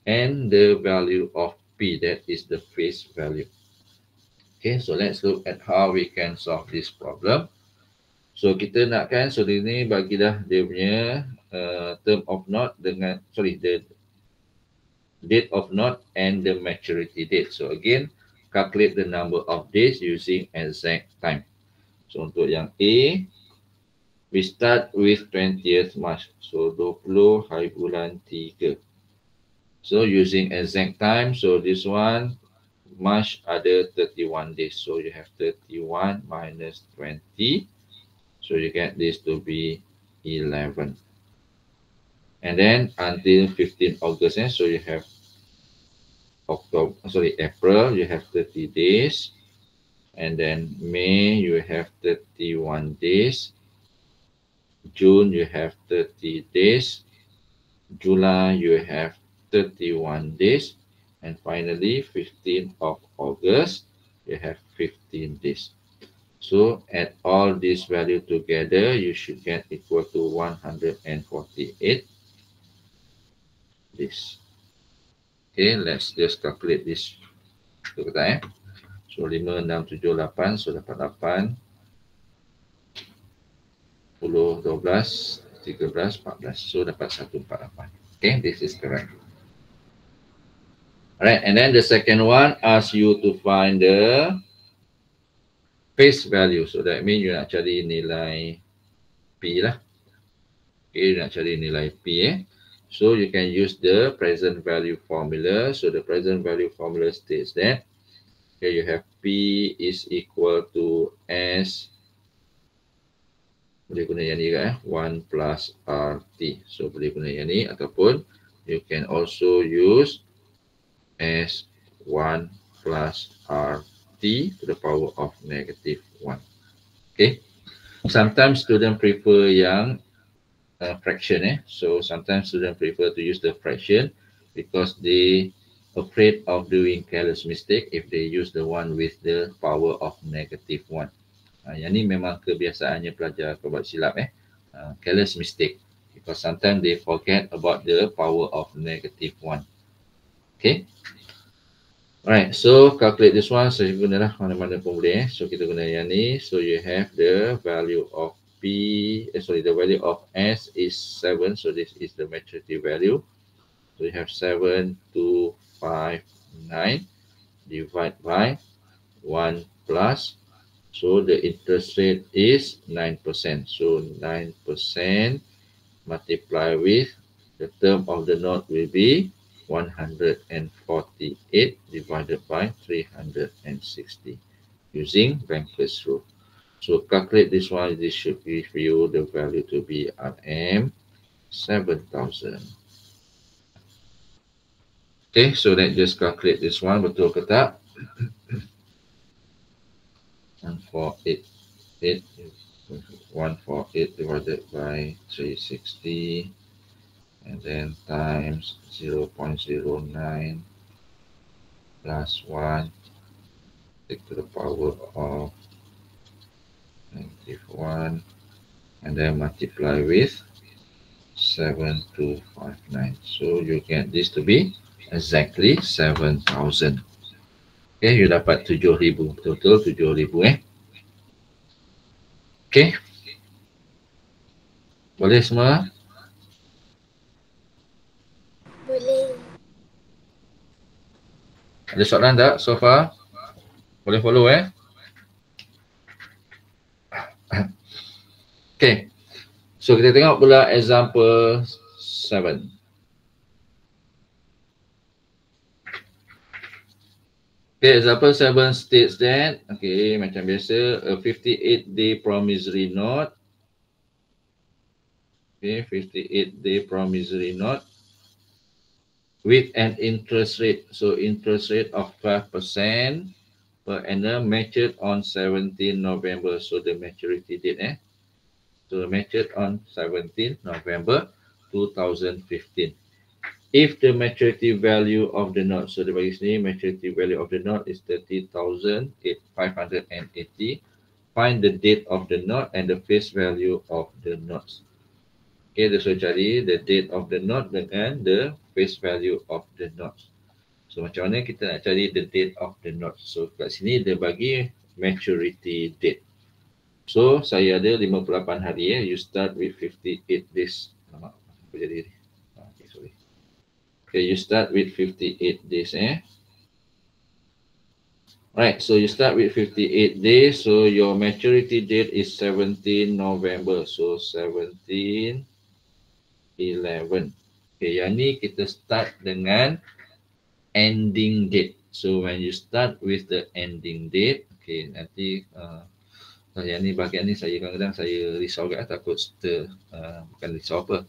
and the value of P, that is the face value. Okay, so let's look at how we can solve this problem. So kita nakkan, so ini bagi dah dia punya term of note dengan, the date of note and the maturity date. So again, calculate the number of days using exact time. So untuk yang A, we start with 20th March. So 20 hari bulan 3. So using exact time, so this one, March ada 31 days. So you have 31 minus 20. So you get this to be 11. And then until 15 August, so you have April, you have 30 days. And then May, you have 31 days. June, you have 30 days. July, you have 31 days. And finally, 15th of August, you have 15 days. So add all these values together, you should get equal to 148 days. Okay, let's just calculate this. So 5, 6, 7, 8, so dapat 8, 10, 12, 13, 14. So dapat 148. Okay, this is correct. Alright, and then the second one asks you to find the face value. So that means you nak cari nilai P lah. Okay, you nak cari nilai P. So you can use the present value formula. So the present value formula states that here you have P is equal to S, boleh guna yang ni kan, 1 plus RT. So boleh guna yang ni, ataupun you can also use S1 plus RT to the power of negative 1. Okay. Sometimes student prefer yang fraction. So sometimes student prefer to use the fraction because they afraid of doing careless mistake if they use the one with the power of negative 1. Yang ni memang kebiasaannya pelajar buat silap careless mistake, because sometimes they forget about the power of negative 1. Okay. Alright, so calculate this one. Saya gunalah mana-mana pun boleh. So kita guna yang ni. So you have the value of the value of S is 7. So this is the maturity value. So you have 7259 divided by 1 plus. So the interest rate is 9%. So 9% multiply with the term of the note will be 148 divided by 360 using Banker's rule. So calculate this one. This should give you the value to be RM 7,000. Okay, so let's just calculate this one. Betul ke tak? 148 divided by 360 and then times 0.09 plus 1 take to the power of -1 and then multiply with 7259. So you get this to be exactly 7,000. Okay, you dapat 7,000. Total 7,000 Okay. Boleh semua? Boleh. Ada soalan tak so far? Boleh follow Okay. So kita tengok pula example 7. Okay, example 7 states that, okay, macam biasa, a 58-day promissory note. Okay, 58-day promissory note with an interest rate. So interest rate of 12% per annum matured on 17 November. So the maturity date So matured on 17 November 2015. If the maturity value of the note, so the bagi sini maturity value of the note is 30,580. Find the date of the note and the face value of the notes. Okay, dia suruh cari the date of the note dengan the face value of the notes. So macam mana kita nak cari the date of the note? So kat sini dia bagi maturity date. So saya ada 58 hari You start with 58 days. Apa jadi ni? Okay, sorry. Okay, you start with 58 days Right, so you start with 58 days. So your maturity date is 17 November. So 17 11. Okay, yang ni kita start dengan ending date. So when you start with the ending date, okay, nanti yang ni bahagian ni saya kadang-kadang saya risau agak takut bukan risau apa.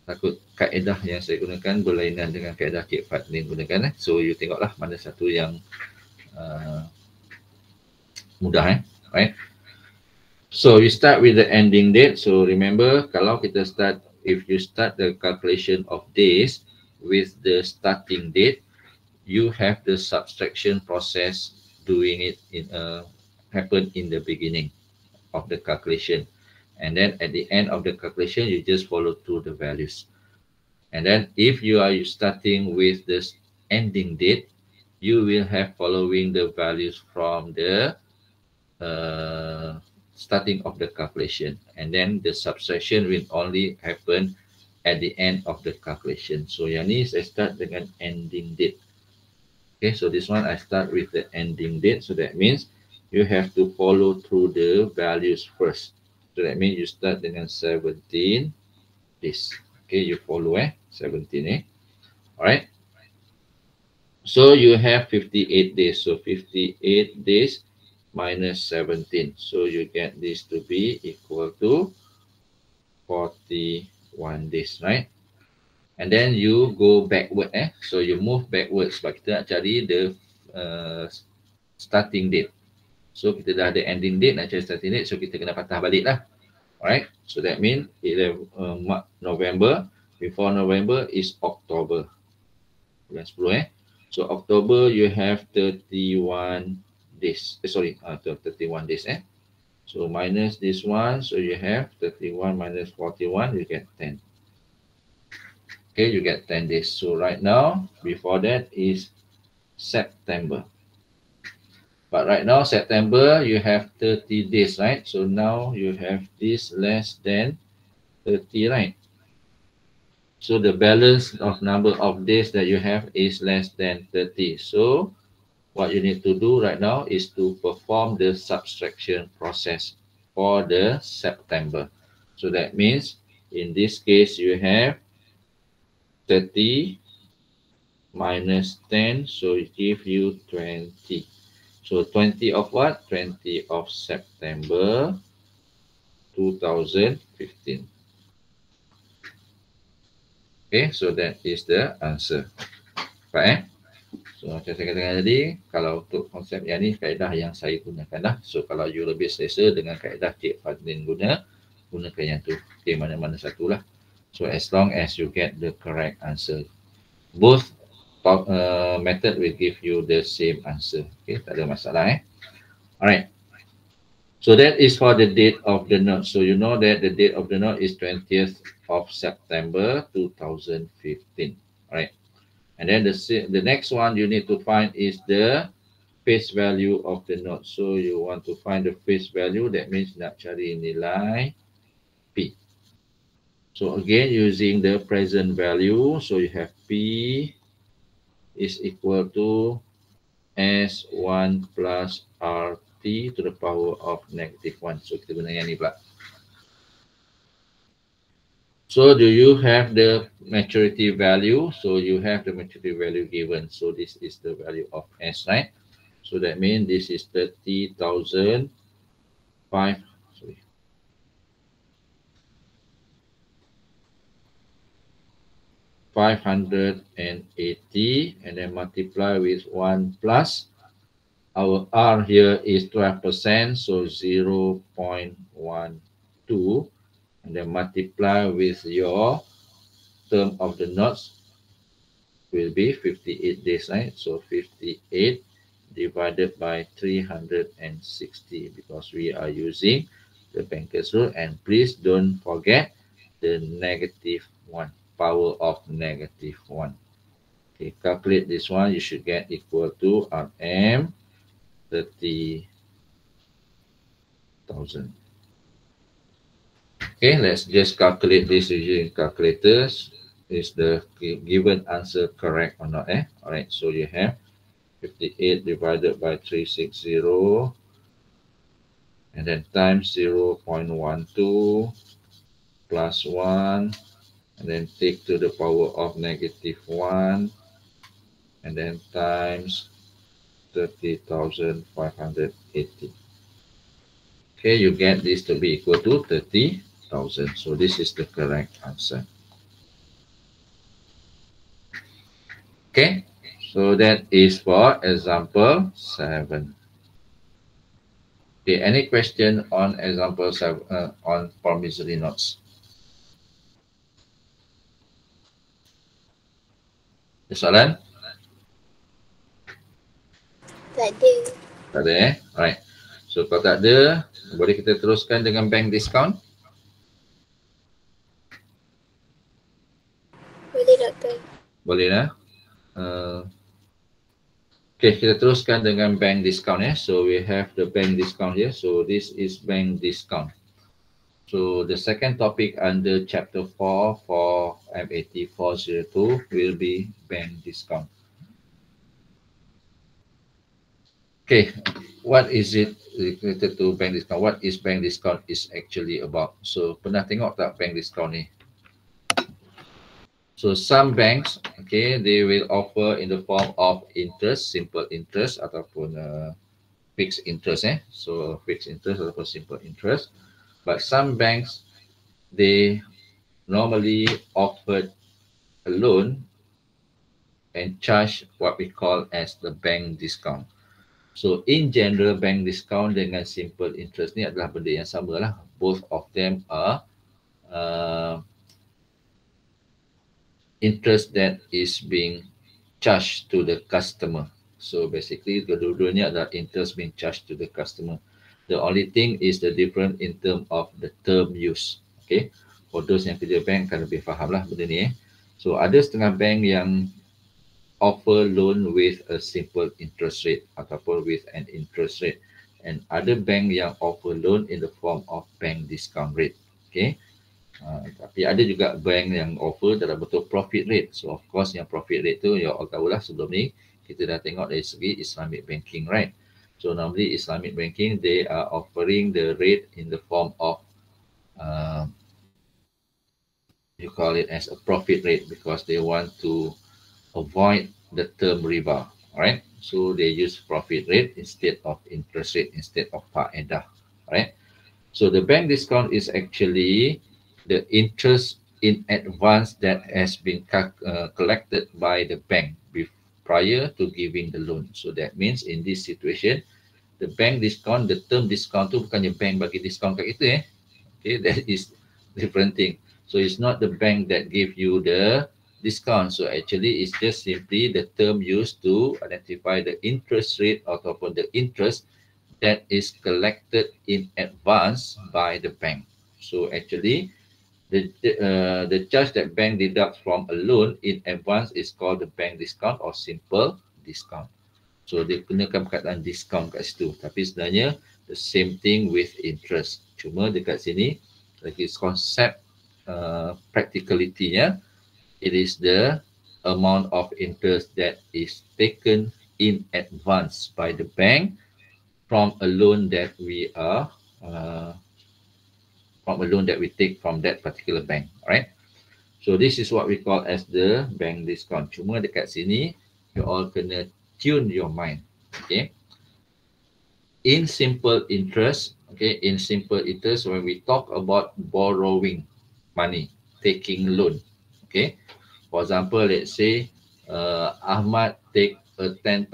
Takut kaedah yang saya gunakan berlainan dengan kaedah Cik Fadlin gunakan So you tengoklah mana satu yang mudah right. So you start with the ending date. So remember kalau kita start, if you start the calculation of days with the starting date, you have the subtraction process doing it happen in the beginning of the calculation. And then at the end of the calculation, you just follow through the values. And then if you are starting with this ending date, you will have following the values from the starting of the calculation. And then the subtraction will only happen at the end of the calculation. So yang ni saya start dengan ending date. Okay, so this one I start with the ending date. So that means you have to follow through the values first. So that means you start dengan 17 days. Okay, you follow 17 Alright. So you have 58 days. So 58 days minus 17. So you get this to be equal to 41 days, right? And then you go backward So you move backwards sebab kita nak cari the starting date. So kita dah ada ending date, nak cari starting date, so kita kena patah balik lah. Alright, so that means November, before November is October. Bulan 10 So October you have 31 days. 31 days So minus this one, so you have 31 minus 41, you get 10. Okay, you get 10 days. So right now, before that is September. But right now, September, you have 30 days, right? So now you have this less than 30, right? So the balance of number of days that you have is less than 30. So what you need to do right now is to perform the subtraction process for the September. So that means in this case, you have 30 minus 10, so it gives you 20. So 20 of what? 20 of September 2015. Okay, so that is the answer. Right? So macam saya katakan tadi, kalau untuk konsep yang ni, kaedah yang saya gunakan lah. So kalau you lebih selesa dengan kaedah Cik Fadlin gunakan yang tu. Okay, mana-mana satu lah. So as long as you get the correct answer. Both method will give you the same answer. Okay, tak ada masalah Alright. So that is for the date of the note. So you know that the date of the note is 20th of September 2015. Alright. And then the next one you need to find is the face value of the note. So you want to find the face value. That means nak cari nilai P. So again, using the present value. So you have P is equal to S1 plus RT to the power of -1. So kita guna yang ni pula. So do you have the maturity value? So you have the maturity value given. So this is the value of S, right? So that means this is 30,580, and then multiply with 1 plus. Our R here is 12%, so 0.12. And then multiply with your term of the notes will be 58 days, right? So 58 divided by 360 because we are using the Banker's rule. And please don't forget the -1, power of -1. Okay, calculate this one. You should get equal to RM 30,000. Okay, let's just calculate this using calculators. Is the given answer correct or not? Alright, so you have 58 divided by 360 and then times 0.12 plus 1 and then take to the power of -1 and then times 30,580. Okay, you get this to be equal to 30,000. So this is the correct answer. Okay, so that is for example 7. Okay, any question on example 7 on promissory notes? Soalan? Tak ada. Tak ada Alright. So kalau tak ada, boleh kita teruskan dengan bank discount? Boleh, Doktor. Boleh lah. Okay, kita teruskan dengan bank discount So we have the bank discount here. So this is bank discount. So the second topic under chapter 4 for MAT 402 will be bank discount. Okay, what is it related to bank discount? What is bank discount is actually about? So pernah tengok tak bank discount ni? So some banks, okay, they will offer in the form of interest, simple interest ataupun fixed interest So fixed interest ataupun simple interest. But some banks, they normally offered a loan and charge what we call as the bank discount. So in general, bank discount dengan simple interest ni adalah benda yang sama lah. Both of them are interest that is being charged to the customer. So basically, kedua-duanya adalah interest being charged to the customer. The only thing is the different in term of the term use. Okay, for those yang kerja bank akan lebih faham lah benda ni So ada setengah bank yang offer loan with a simple interest rate ataupun with an interest rate, and other bank yang offer loan in the form of bank discount rate. Okay. Tapi ada juga bank yang offer dalam bentuk profit rate. So of course yang profit rate tu you all tahulah sebelum ni kita dah tengok dari segi Islamic banking, right? So normally Islamic banking they are offering the rate in the form of you call it as a profit rate because they want to avoid the term riba, right? So they use profit rate instead of interest rate, instead of faedah, right? So the bank discount is actually the interest in advance that has been collected by the bank prior to giving the loan. So that means in this situation, the bank discount, the term discount tu bukannya bank bagi discount kat kita Okay, that is different thing. So it's not the bank that give you the discount. So actually it's just simply the term used to identify the interest rate ataupun the interest that is collected in advance by the bank. So actually the charge that bank deducts from a loan in advance is called the bank discount or simple discount. So dia gunakan perkataan discount kat situ. Tapi sebenarnya the same thing with interest. Cuma dekat sini lagi konsep practicality-nya, it is the amount of interest that is taken in advance by the bank from a loan that we are from a loan that we take from that particular bank, right? So this is what we call as the bank discount. Cuma dekat sini you all kena tune your mind, okay? In simple interest, okay, in simple interest, when we talk about borrowing money, taking loan, okay, for example, let's say Ahmad take a 10,000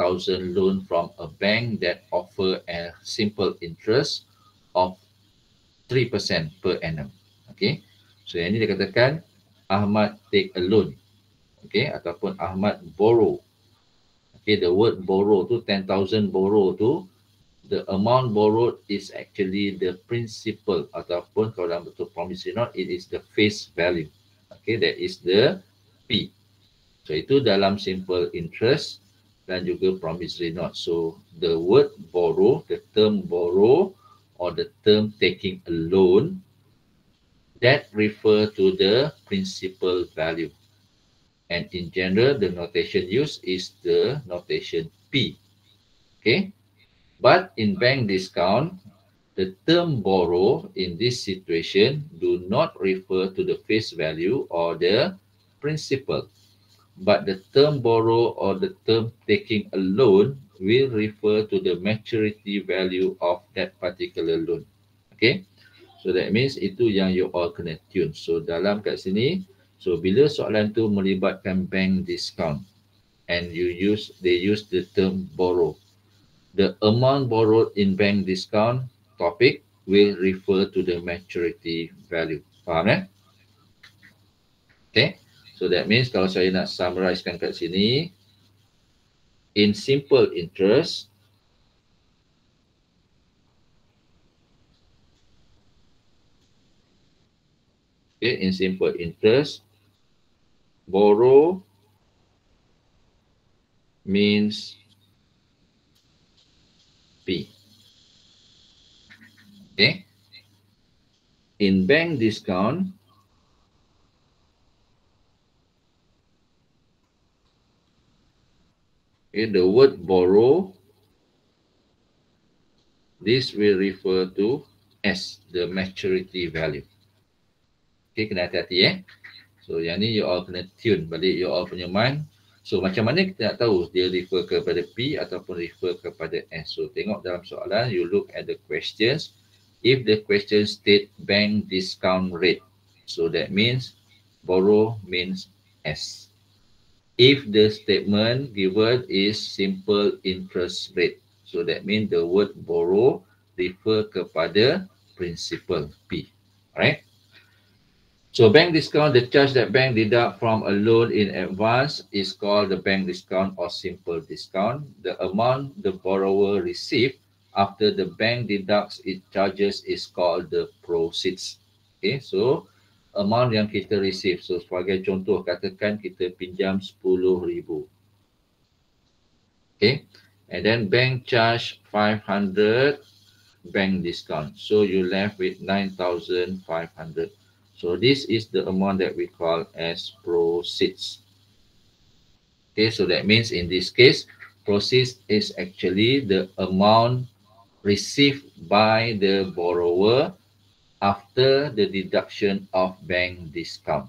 loan from a bank that offer a simple interest of 3% per annum, okay. So yang ini dia katakan Ahmad take a loan, okay, ataupun Ahmad borrow. Okay, the word borrow tu 10,000 borrow tu, the amount borrowed is actually the principal ataupun kalau dalam bentuk promissory note, it is the face value. Okay, that is the P. So itu dalam simple interest dan juga promissory note. So the word borrow, the term borrow or the term taking a loan, that refer to the principal value. And in general, the notation used is the notation P. Okay. But in bank discount, the term borrow in this situation do not refer to the face value or the principal. But the term borrow or the term taking a loan will refer to the maturity value of that particular loan. Okay. So that means itu yang you all kena tune. So dalam kat sini, so bila soalan tu melibatkan bank discount and they use the term borrow, the amount borrowed in bank discount topic will refer to the maturity value. Faham eh? Okay. So that means kalau saya nak summarizekan kat sini, in simple interest, okay, in simple interest, borrow means P. Okay. In bank discount, okay, the word borrow, this will refer to S, the maturity value. Okay, kena hati-hati So yang ni you all kena tune balik you all punya mind. So macam mana kita nak tahu dia refer kepada P ataupun refer kepada S. So tengok dalam soalan, you look at the questions. If the question state bank discount rate, so that means borrow means S. If the statement given is simple interest rate, so that means the word borrow refer kepada principal P. Alright. So bank discount, the charge that bank deduct from a loan in advance is called the bank discount or simple discount. The amount the borrower received after the bank deducts its charges is called the proceeds. Okay, so amount yang kita receive. So sebagai contoh, katakan kita pinjam 10,000. Okay, and then bank charge 500 bank discount. So you left with 9,500. So this is the amount that we call as proceeds. Okay, so that means in this case, proceeds is actually the amount received by the borrower after the deduction of bank discount.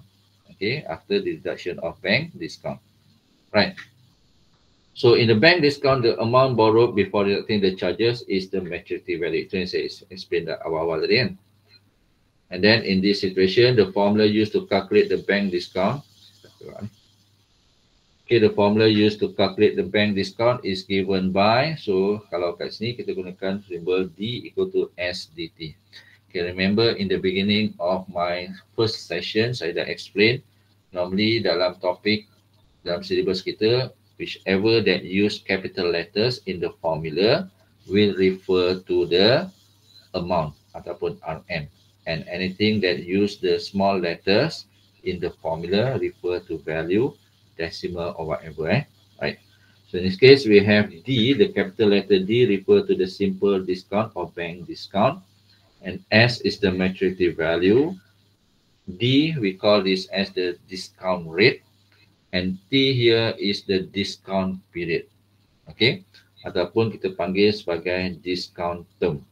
Okay, after the deduction of bank discount. Right. So in the bank discount, the amount borrowed before deducting the charges is the maturity value. Itu yang saya explain awal-awal tadi kan. And then in this situation, the formula used to calculate the bank discount. Okay, the formula used to calculate the bank discount is given by, so kalau kat sini kita gunakan symbol D equal to SDT. Okay, remember in the beginning of my first session, saya dah explain, normally dalam topik, dalam syllabus kita, whichever that use capital letters in the formula will refer to the amount ataupun RM. And anything that use the small letters in the formula refer to value, decimal or whatever, right? So in this case, we have D, the capital letter D refer to the simple discount or bank discount, and S is the maturity value. D, we call this as the discount rate, and T here is the discount period, okay? Ataupun kita panggil sebagai discount term.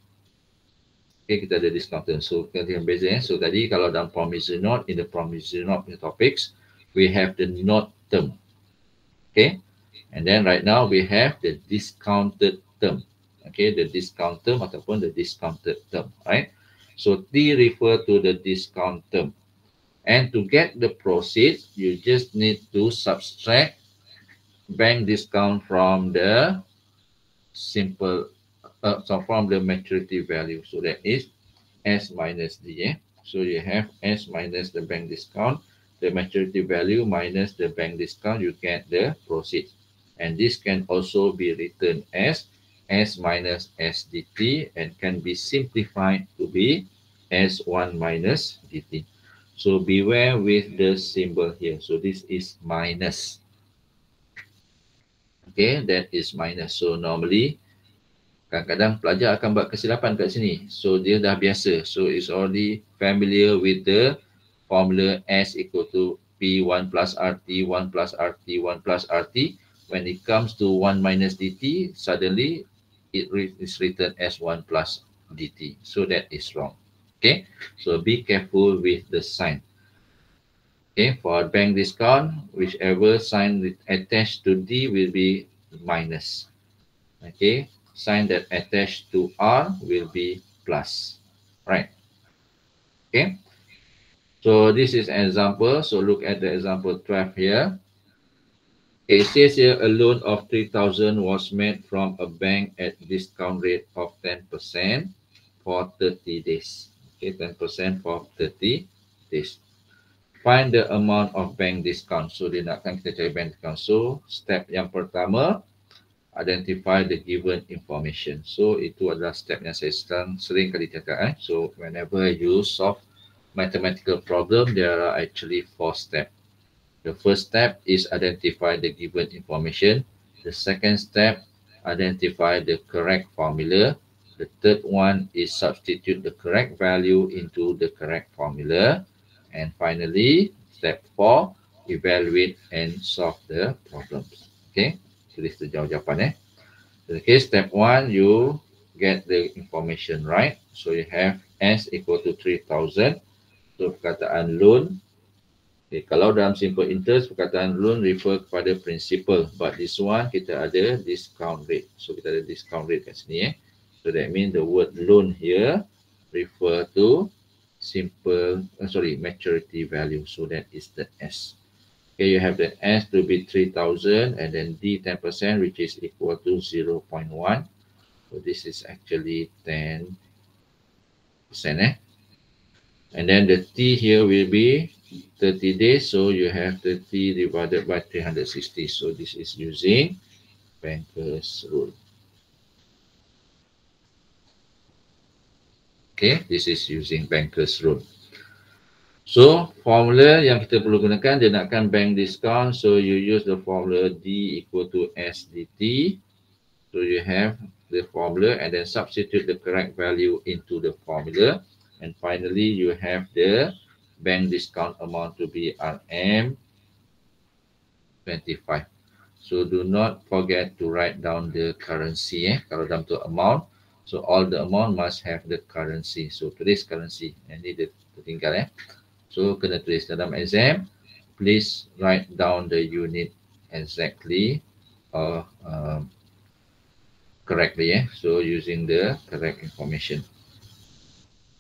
Okay, kita ada discount term. So kita yang beza, so tadi kalau dalam promissory note, in the promissory note topics, we have the note term. Okay, and then right now we have the discounted term. Okay, the discount term ataupun the discounted term, right? So T refer to the discount term. And to get the proceeds, you just need to subtract bank discount from the simple, from the maturity value. So that is S minus D. So you have S minus the bank discount, the maturity value minus the bank discount, you get the proceeds. And this can also be written as S minus SDT and can be simplified to be S1 minus DT. So beware with the symbol here. So this is minus. Okay, that is minus. So normally, kadang-kadang pelajar akan buat kesilapan kat sini. So dia dah biasa. So it's already familiar with the formula S equal to P1 plus RT, 1 plus RT, 1 plus RT. When it comes to 1 minus DT, suddenly it is written as 1 plus DT. So that is wrong. Okay, so be careful with the sign. Okay, for bank discount, whichever sign attached to D will be minus. Okay, sign that attached to R will be plus. Right. Okay. So this is an example. So look at the example 12 here. Okay, it says here a loan of 3,000 was made from a bank at discount rate of 10% for 30 days. Okay, 10% for 30 days. Find the amount of bank discount. So dia nakkan kita cari bank discount. So step yang pertama, identify the given information. So itu adalah step yang saya sering kali cakap. So whenever you solve mathematical problem, there are actually 4 steps. The first step is identify the given information. The second step, identify the correct formula. The third one is substitute the correct value into the correct formula. And finally, step 4, evaluate and solve the problems. Okay, so this is the jawapan. Okay, step 1, you get the information right. So you have S equal to 3,000. So perkataan loan, okay, kalau dalam simple interest, perkataan loan refer kepada principal. But this one, kita ada discount rate. So kita ada discount rate kat sini. So that means the word loan here refer to maturity value. So that is the S. Okay, you have the S to be 3,000 and then D 10%, which is equal to 0.1. So this is actually 10%. And then the T here will be 30 days. So you have 30 divided by 360. So this is using Banker's rule. Okay, this is using Banker's rule. So formula yang kita perlu gunakan, dia nakkan bank discount. So you use the formula D equal to S dt. So you have the formula and then substitute the correct value into the formula. And finally, you have the bank discount amount to be RM 25. So do not forget to write down the currency. Kalau dalam tu amount, so all the amount must have the currency. So tulis currency. Ini dia tertinggal. So kena tulis dalam exam. Please write down the unit exactly or correctly. So using the correct information.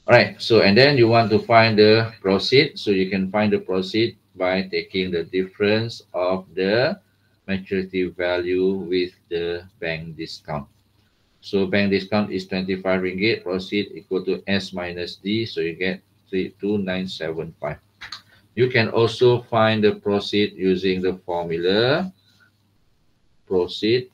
Alright, so and then you want to find the proceed. So you can find the proceed by taking the difference of the maturity value with the bank discount. So bank discount is 25 ringgit, proceed equal to S minus D, so you get 32975. You can also find the proceed using the formula proceed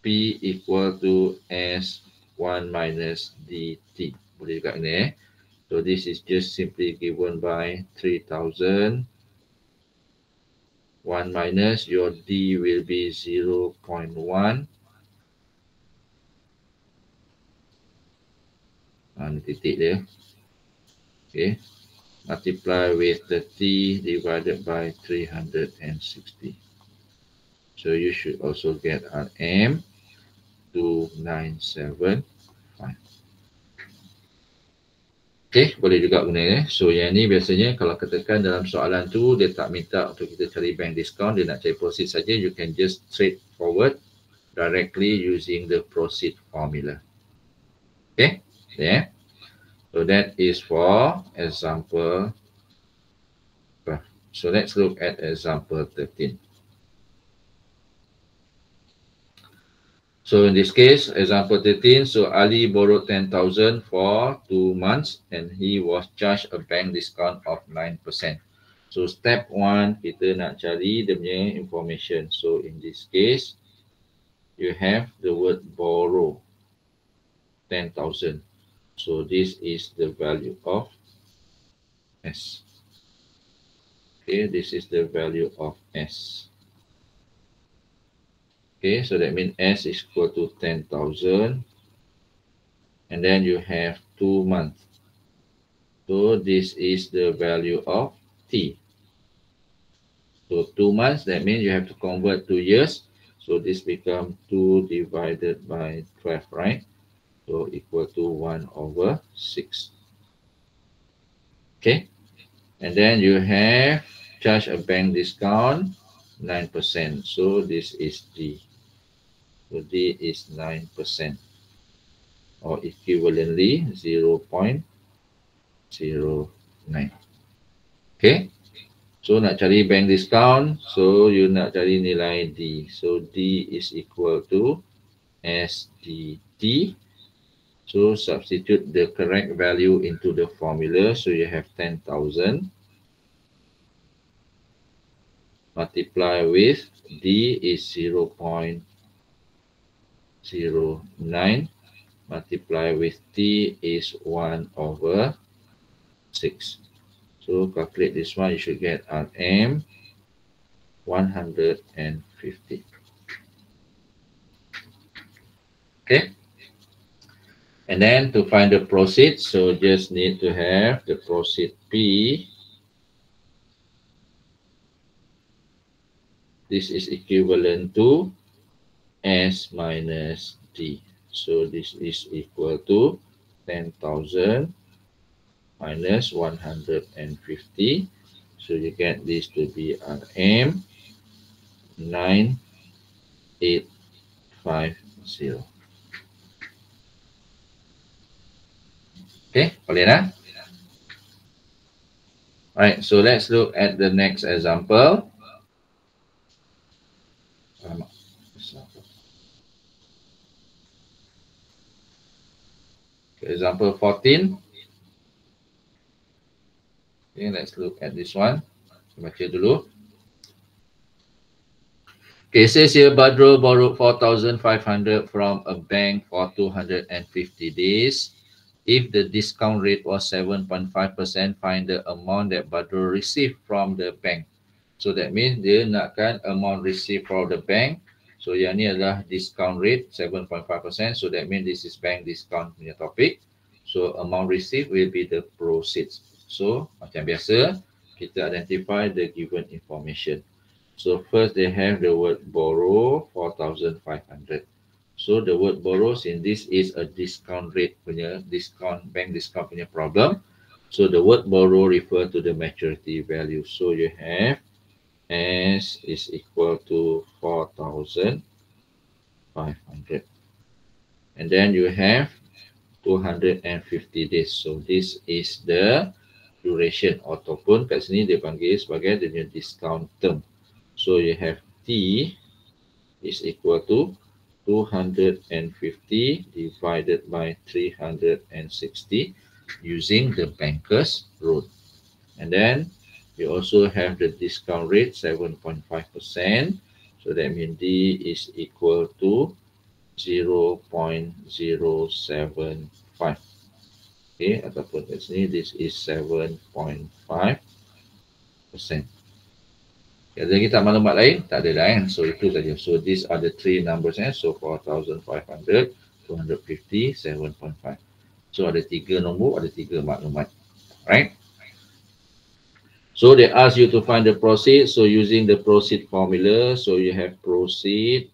P equal to S1 minus DT. Boleh juga ni. So this is just simply given by 3000. 1 minus your D will be 0.1. Ini titik dia. Okay. Multiply with the T divided by 360. So you should also get RM 2975. Okay, boleh juga guna. So yang ni biasanya kalau katakan dalam soalan tu dia tak minta untuk kita cari bank discount, dia nak cari proceed saja, you can just straightforward directly using the proceed formula. Okay, yeah. So that is for example. So let's look at example 13. So in this case, example 13, so Ali borrowed 10,000 for 2 months and he was charged a bank discount of 9%. So step 1, kita nak cari dia punya information. So in this case, you have the word borrow, 10,000. So this is the value of S. Okay, this is the value of S. Okay, so that means S is equal to 10,000. And then you have 2 months. So this is the value of T. So 2 months, that means you have to convert to years. So this becomes 2 divided by 12, right? So equal to 1/6. Okay. And then you have charge a bank discount 9%. So this is D. So D is 9% or equivalently 0.09. Okay. So nak cari bank discount. So you nak cari nilai D. So D is equal to SDT. So substitute the correct value into the formula. So you have 10,000. Multiply with D is 0.09. Multiply with T is 1/6. So calculate this one, you should get RM 150. Okay. And then to find the proceed, so just need to have the proceed P. This is equivalent to S minus D. So this is equal to 10,000 minus 150. So you get this to be RM 9850. Okay, boleh dah? Alright, so let's look at the next example. Okay, example 14. Okay, let's look at this one. Baca dulu. Okay, says here Badro borrowed 4,500 from a bank for 250 days. If the discount rate was 7.5%, find the amount that Badrul received from the bank. So that means dia nakkan amount received from the bank. So yang ni adalah discount rate 7.5%. So that means this is bank discount punya topik. So amount received will be the proceeds. So macam biasa, kita identify the given information. So first they have the word borrow 4,500. So the word borrows in this is a discount rate punya discount, bank discount punya problem. So the word borrow refer to the maturity value. So you have S is equal to 4,500. And then you have 250 days. So this is the duration, ataupun kat sini dia panggil sebagai dia punya discount term. So you have T is equal to 250 divided by 360 using the banker's rule. And then you also have the discount rate 7.5%. So that means D is equal to 0.075. Okay, ataupun kat sini this is 7.5%. Ada lagi tak maklumat lain? Tak ada lain. So itu saja. So these are the three numbers. So 4,500, 250, 7.5. So ada tiga nombor, ada tiga maklumat. Right? So they ask you to find the proceed. So using the proceed formula, so you have proceed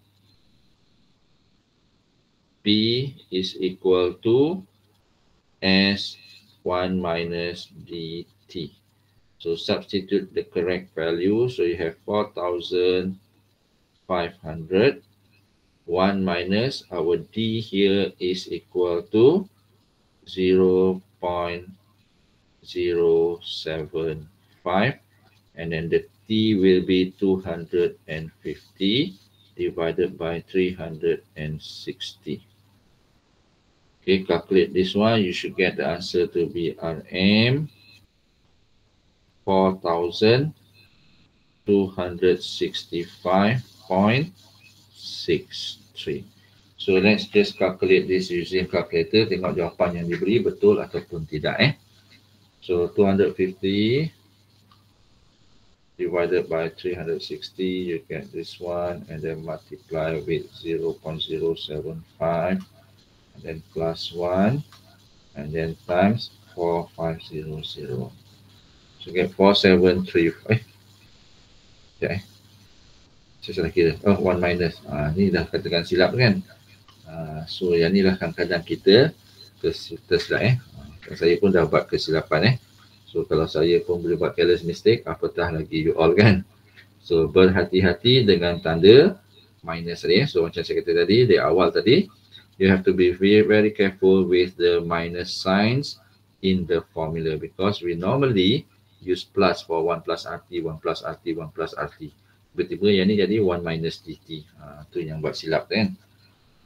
P is equal to S1 minus DT. So substitute the correct value. So you have 4,500. 1 minus our D here is equal to 0.075. And then the T will be 250 divided by 360. Okay, calculate this one. You should get the answer to be RM 4,265.63. So let's just calculate this using calculator. Tengok jawapan yang diberi betul ataupun tidak. So 250 divided by 360, you get this one, and then multiply with 0.075, and then plus 1, and then times 4,500. So get 4,735. Okay. Saya salah kira. Oh, 1 minus. Ni dah katakan silap kan. So yang ni lah kadang-kadang kita tersilap. Saya pun dah buat kesilapan. So kalau saya pun boleh buat careless mistake, apatah lagi you all kan. So berhati-hati dengan tanda minus tadi. So macam saya kata tadi, di awal tadi, you have to be very, very careful with the minus signs in the formula, because we normally use plus for 1 plus RT, 1 plus RT, 1 plus RT. Tiba-tiba yang ni jadi 1 minus DT. Tu yang buat silap kan.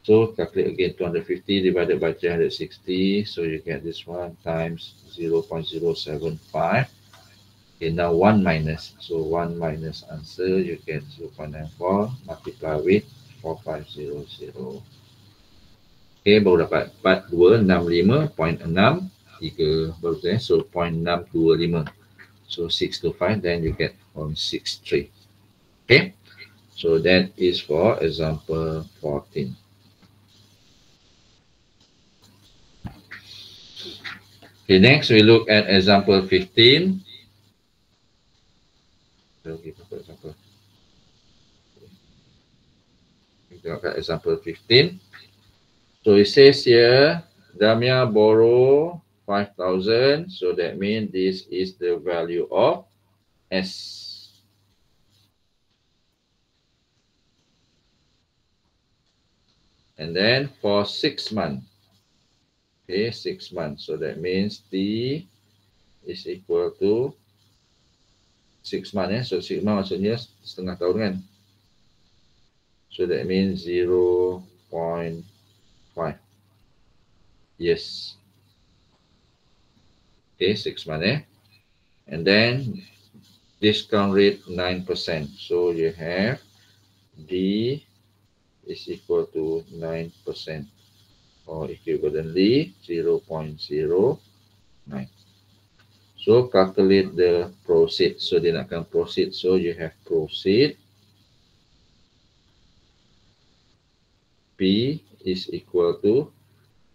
So calculate again 250 divided by 360. So you get this one times 0.075. Okay, now 1 minus. So 1 minus answer, you get 0.94 multiply with 4,500. Okay, baru dapat 4265.63 baru tu. So 0.625. So 625, then you get 0.63. Okay, so that is for example 14. Okay, next we look at example 15. Okay, example. We look at example 15. So it says here, Damia borrow 5,000. So that means this is the value of S. And then for 6 months. Okay, 6 months. So that means T is equal to 6 months. So 6 months maksudnya setengah tahun kan. So that means 0.5. Yes. Okay, 6 months. And then discount rate 9%. So you have D is equal to 9%. or equivalently 0.09. So calculate the proceed. So dia nakkan proceed. So you have proceed P is equal to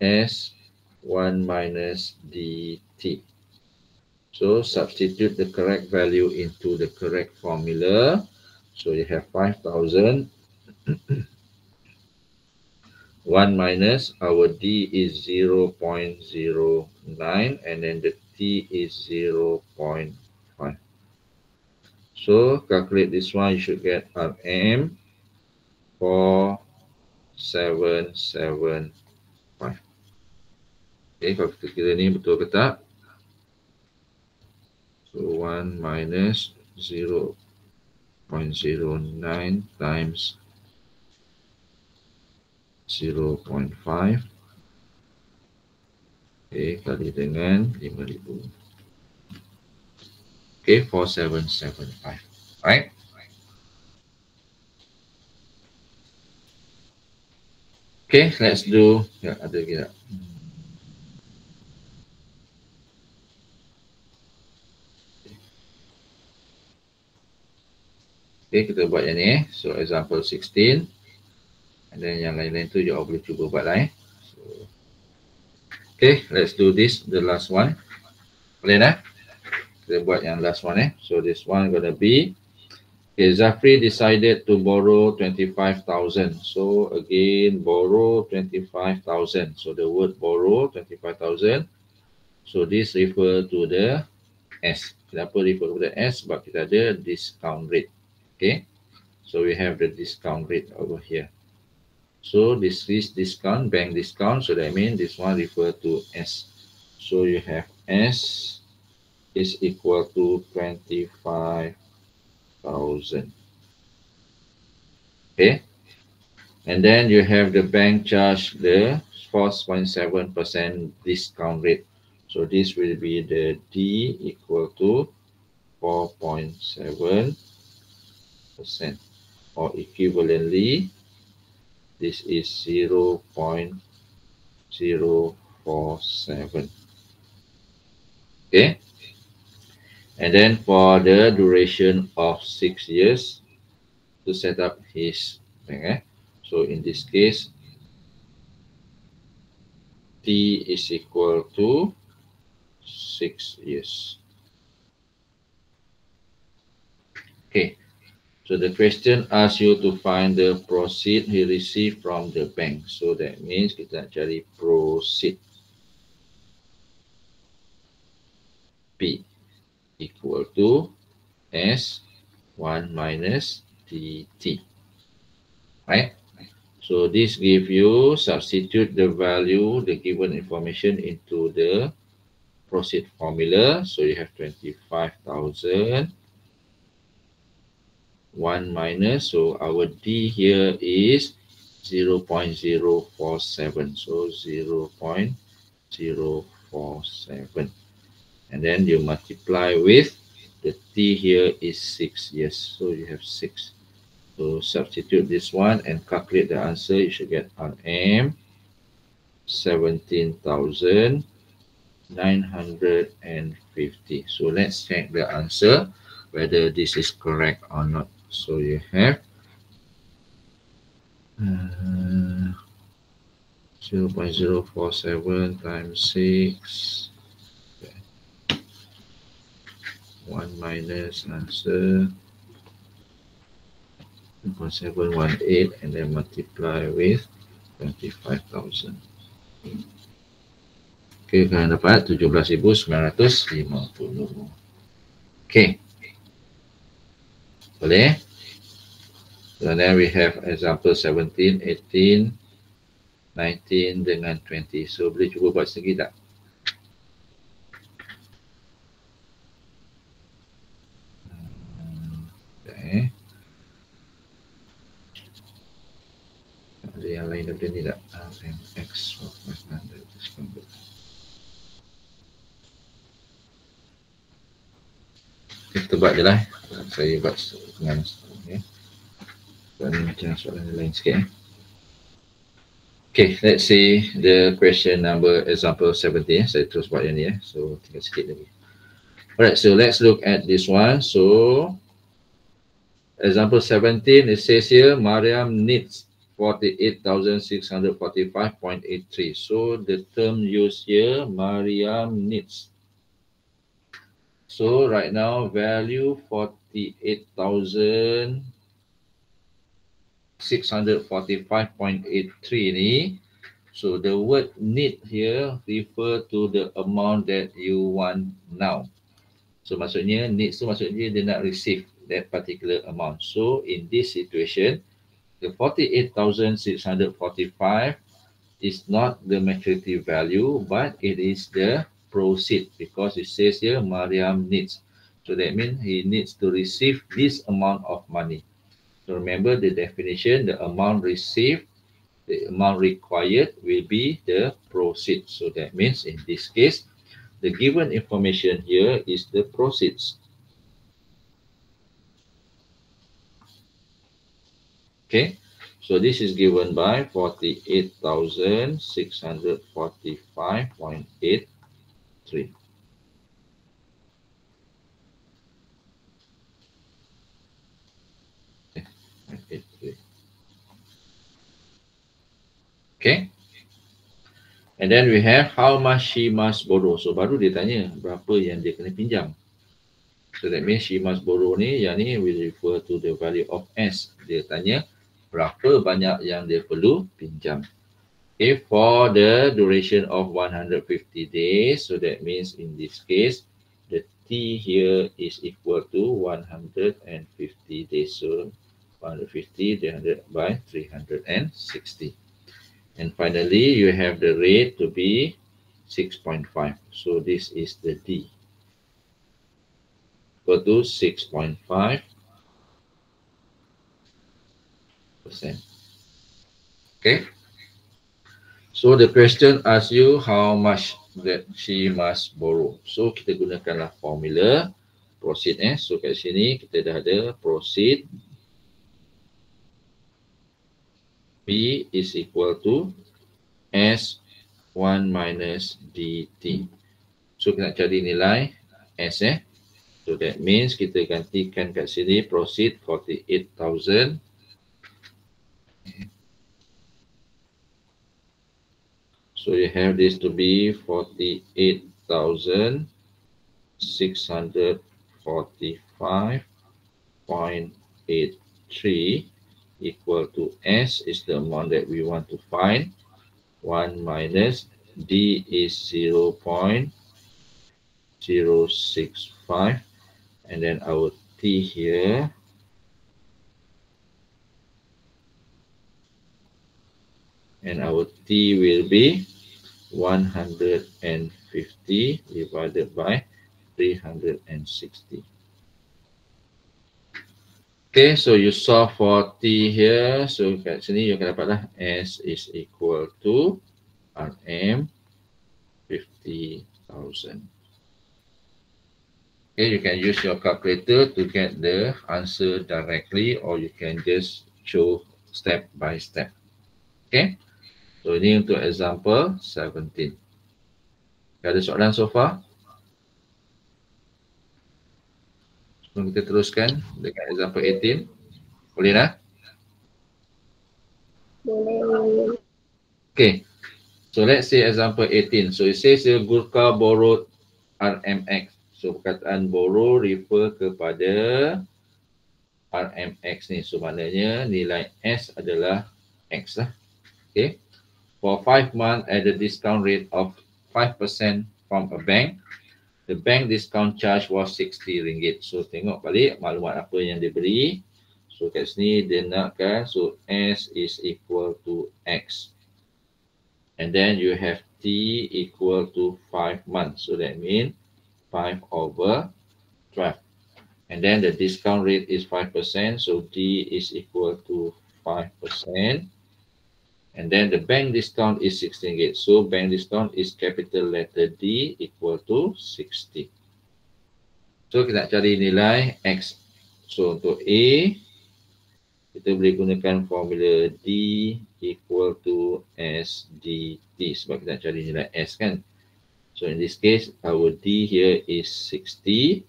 S1 minus dt. So substitute the correct value into the correct formula. So you have 5,000. 1 minus our D is 0.09 and then the T is 0.5. So calculate this one, you should get RM 4775. Okay, kalau kita kira ni betul ke tak? So 1 minus 0.09 times 0.5. Okay, kali dengan 5,000. Okay, 4775. Right? Okay, let's do. Ya, ada kita. Okay, kita buat yang ni. So, example 16. And then yang lain-lain tu you all boleh cuba buat lah. So, okay, let's do this, the last one. Boleh dah? Kita buat yang last one. So, this one gonna be, okay, Zafri decided to borrow 25,000. So, again, borrow 25,000. So, the word borrow 25,000. So, this refer to the S. Kenapa refer to the S? Sebab kita ada discount rate. Okay. So, we have the discount rate over here. So, this is discount, bank discount. So, that means this one refer to S. So, you have S is equal to 25,000. Okay. And then you have the bank charge the 4.7% discount rate. So, this will be the D equal to 4.7%. Or equivalently, this is 0.047. Okay. And then for the duration of 6 years to set up his bank. So in this case, T is equal to 6 years. Okay. So the question asks you to find the proceed he received from the bank. So that means kita nak cari proceed. P equal to S1 minus DT. Right? So this give you, substitute the value, the given information into the proceed formula. So you have 25,000. 1 minus, so our D here is 0.047. So 0.047. And then you multiply with the T here is 6 years. So you have 6. So substitute this one and calculate the answer. You should get RM 17,950. So let's check the answer whether this is correct or not. So you have 0.047 times 6. Okay. 1 minus answer 2.718 and then multiply with 25,000. Okay, kalian dapat 17,950. Okay. Boleh? So then we have example 17, 18, 19 dengan 20. So boleh cuba buat segi tak? Okay. Ada yang lain daripada ni tak? RMX 500 discount. Kita buat je lah. Saya buat dengan okay. Soalan ni macam soalan lain sikit. Okay, let's see the question number example 17. Saya terus buat yang ni so tinggal sikit lagi. Alright, so let's look at this one. So example 17, it says here Mariam needs 48,645.83. So the term used here, Mariam needs. So right now value 48,645.83 ni. So the word need here refer to the amount that you want now. So maksudnya needs tu maksudnya dia nak receive that particular amount. So in this situation, the 48,645 is not the maturity value, but it is the proceed because it says here Mariam needs. So that means he needs to receive this amount of money. So remember the definition, the amount received, the amount required will be the proceed. So that means in this case, the given information here is the proceeds. Okay, so this is given by 48,645.83. Okay. And then we have how much she must borrow. So baru dia tanya berapa yang dia kena pinjam. So that means she must borrow ni, yang ni will refer to the value of S. Dia tanya berapa banyak yang dia perlu pinjam. Okay, for the duration of 150 days, so that means in this case, the T here is equal to 150 days. So 150 divided by 360. And finally, you have the rate to be 6.5. So this is the D. Equal to 6.5%. Okay. So the question asks you how much that she must borrow. So kita gunakanlah formula proceed. So kat sini kita dah ada proceed. P is equal to S1 minus DT. So kita nak cari nilai S. So that means kita gantikan kat sini proceed 48,000. So you have this to be 48,645.83 equal to S is the amount that we want to find. 1 minus D is 0.065, and then our T here and our T will be 150 divided by 360. Okay, so you solve for T here. So kat sini you akan dapatlah S is equal to RM 50,000. Okay, you can use your calculator to get the answer directly, or you can just show step by step. Okay, so ini untuk example 17. Ada soalan so far? Sebelum kita teruskan dengan example 18. Boleh dah? Boleh. Okay. So let's say example 18. So it says Gurkha borrowed RMX. So perkataan borrow refer kepada RMX ni. So maknanya nilai S adalah X lah. Okay. For 5 months at the discount rate of 5% from a bank, the bank discount charge was RM60. So tengok balik maklumat apa yang dia beri. So kat sini dia nakkan, so S is equal to X. And then you have T equal to 5 months. So that means 5 over 12. And then the discount rate is 5%. So D is equal to 5%. And then the bank discount is RM16. So bank discount is capital letter D equal to 60. So kita nak cari nilai X. So untuk A, kita boleh gunakan formula D equal to S dt sebab kita nak cari nilai S kan. So in this case, our D here is 60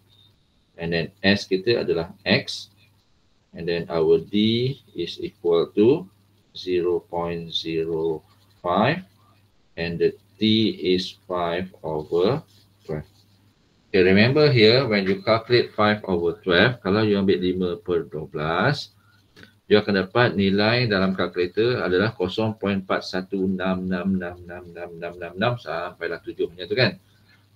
and then S kita adalah X and then our D is equal to 0.05 and the T is 5/12. Okay, remember here when you calculate 5/12, kalau you ambil 5/12, you akan dapat nilai dalam kalkulator adalah 0.4166666666 sampailah 7 punya tu kan.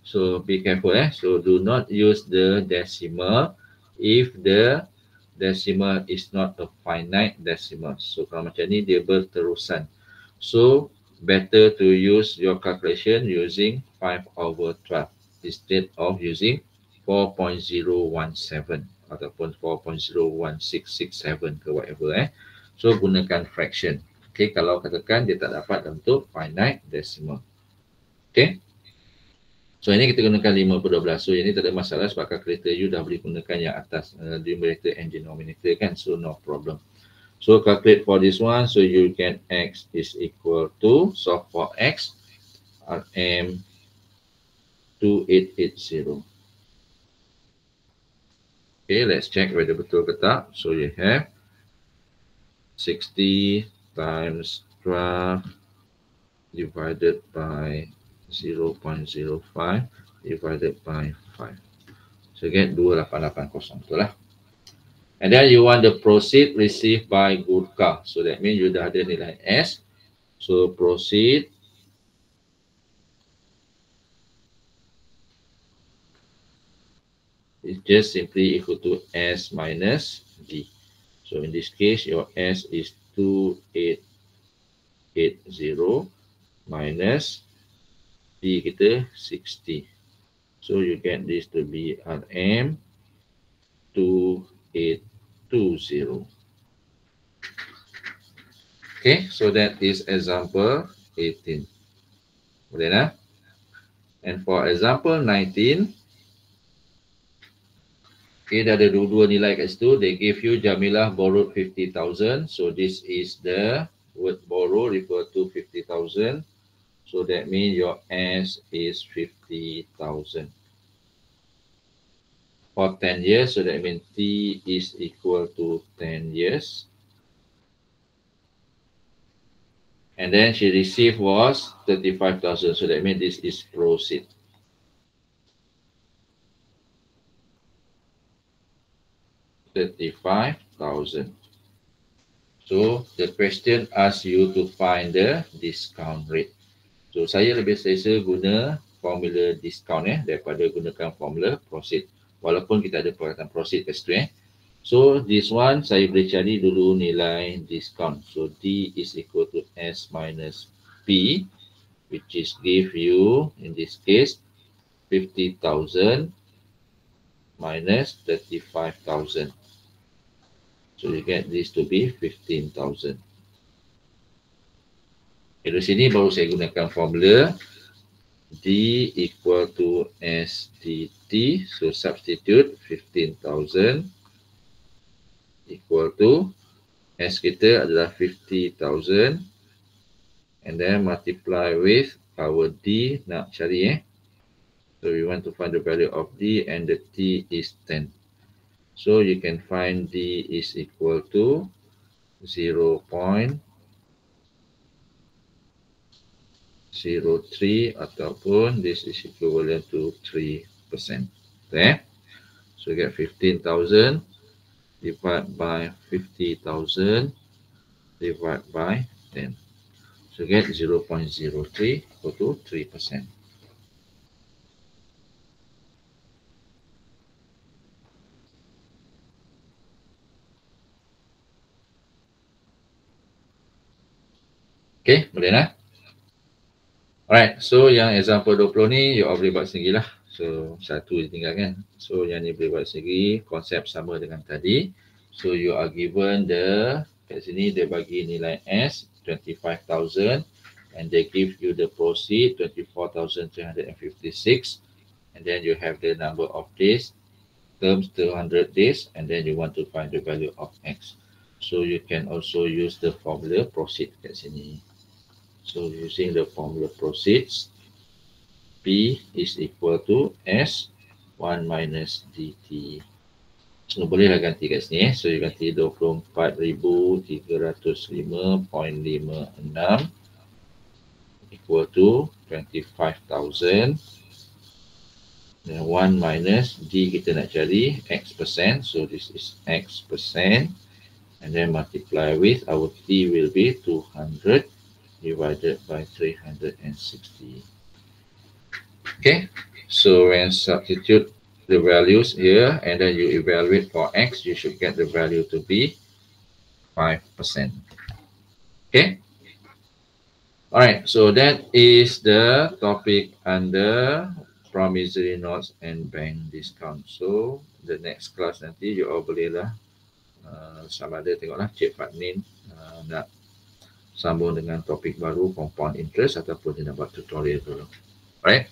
So be careful So do not use the decimal if the decimal is not a finite decimal. So kalau macam ni dia berterusan. So better to use your calculation using 5/12 instead of using 4.017 ataupun 4.01667 ke whatever So gunakan fraction. Okay, kalau katakan dia tak dapat dalam bentuk finite decimal. Okay. So ini kita gunakan 5/12. So ini tak ada masalah sebab calculator you dah boleh gunakan yang atas numerator and denominator kan. So no problem. So calculate for this one. So you get X is equal to, solve for X, RM 2880. Okay, let's check whether betul ke tak. So you have 60 times 12 divided by 0.05 divided by 5. So get 2880, betul lah. And then you want the proceed received by Gurkha. So that means you dah ada nilai S. So proceed is just simply equal to S minus D. So in this case, your S is 2880 minus D kita 60. So you get this to be RM 2820. Okay, so that is example 18. Boleh nah? And for example 19, okay, dah ada dua nilai kat situ. They give you Jamilah borrowed 50,000. So this is the word borrow refer to 50,000. So that means your S is 50,000. For 10 years, so that means T is equal to 10 years. And then she received was 35,000. So that means this is proceed. $35,000. So the question asks you to find the discount rate. So saya lebih selesa guna formula discount daripada gunakan formula proceed. Walaupun kita ada perkataan proceed kat situ So this one saya boleh cari dulu nilai discount. So D is equal to S minus P, which is give you in this case 50,000 minus 35,000. So you get this to be 15,000. Dari sini baru saya gunakan formula D equal to S dt. So substitute 15,000 equal to S kita adalah 50,000 and then multiply with our D nak cari So we want to find the value of D and the T is 10. So you can find D is equal to 0.03 ataupun this is equivalent to 3%. Okay? So you get 15,000 divided by 50,000 divided by 10. So you get 0.03 equal to 3%. Okay, boleh lah. Alright, so yang example 20 ni you all boleh buat sendiri lah. So satu ditinggalkan. So yang ni boleh buat sendiri, konsep sama dengan tadi. So you are given the, kat sini dia bagi nilai S 25,000 and they give you the proceed 24,356 and then you have the number of days, terms 200 days and then you want to find the value of X. So you can also use the formula proceed kat sini. So using the formula proceeds, P is equal to S1 minus DT. So bolehlah ganti kat sini. So you ganti 24,305.56 equal to 25,000. Then 1 minus D kita nak cari X percent. So this is X percent. And then multiply with our T will be 200 divided by 360. Okay. So when substitute the values here and then you evaluate for X, you should get the value to be 5%. Okay. Alright, so that is the topic under promissory notes and bank discount. So the next class nanti you all bolehlah sama ada tengoklah Cik Fadnin nak sambung dengan topik baru compound interest ataupun dia nak buat tutorial dulu. Alright.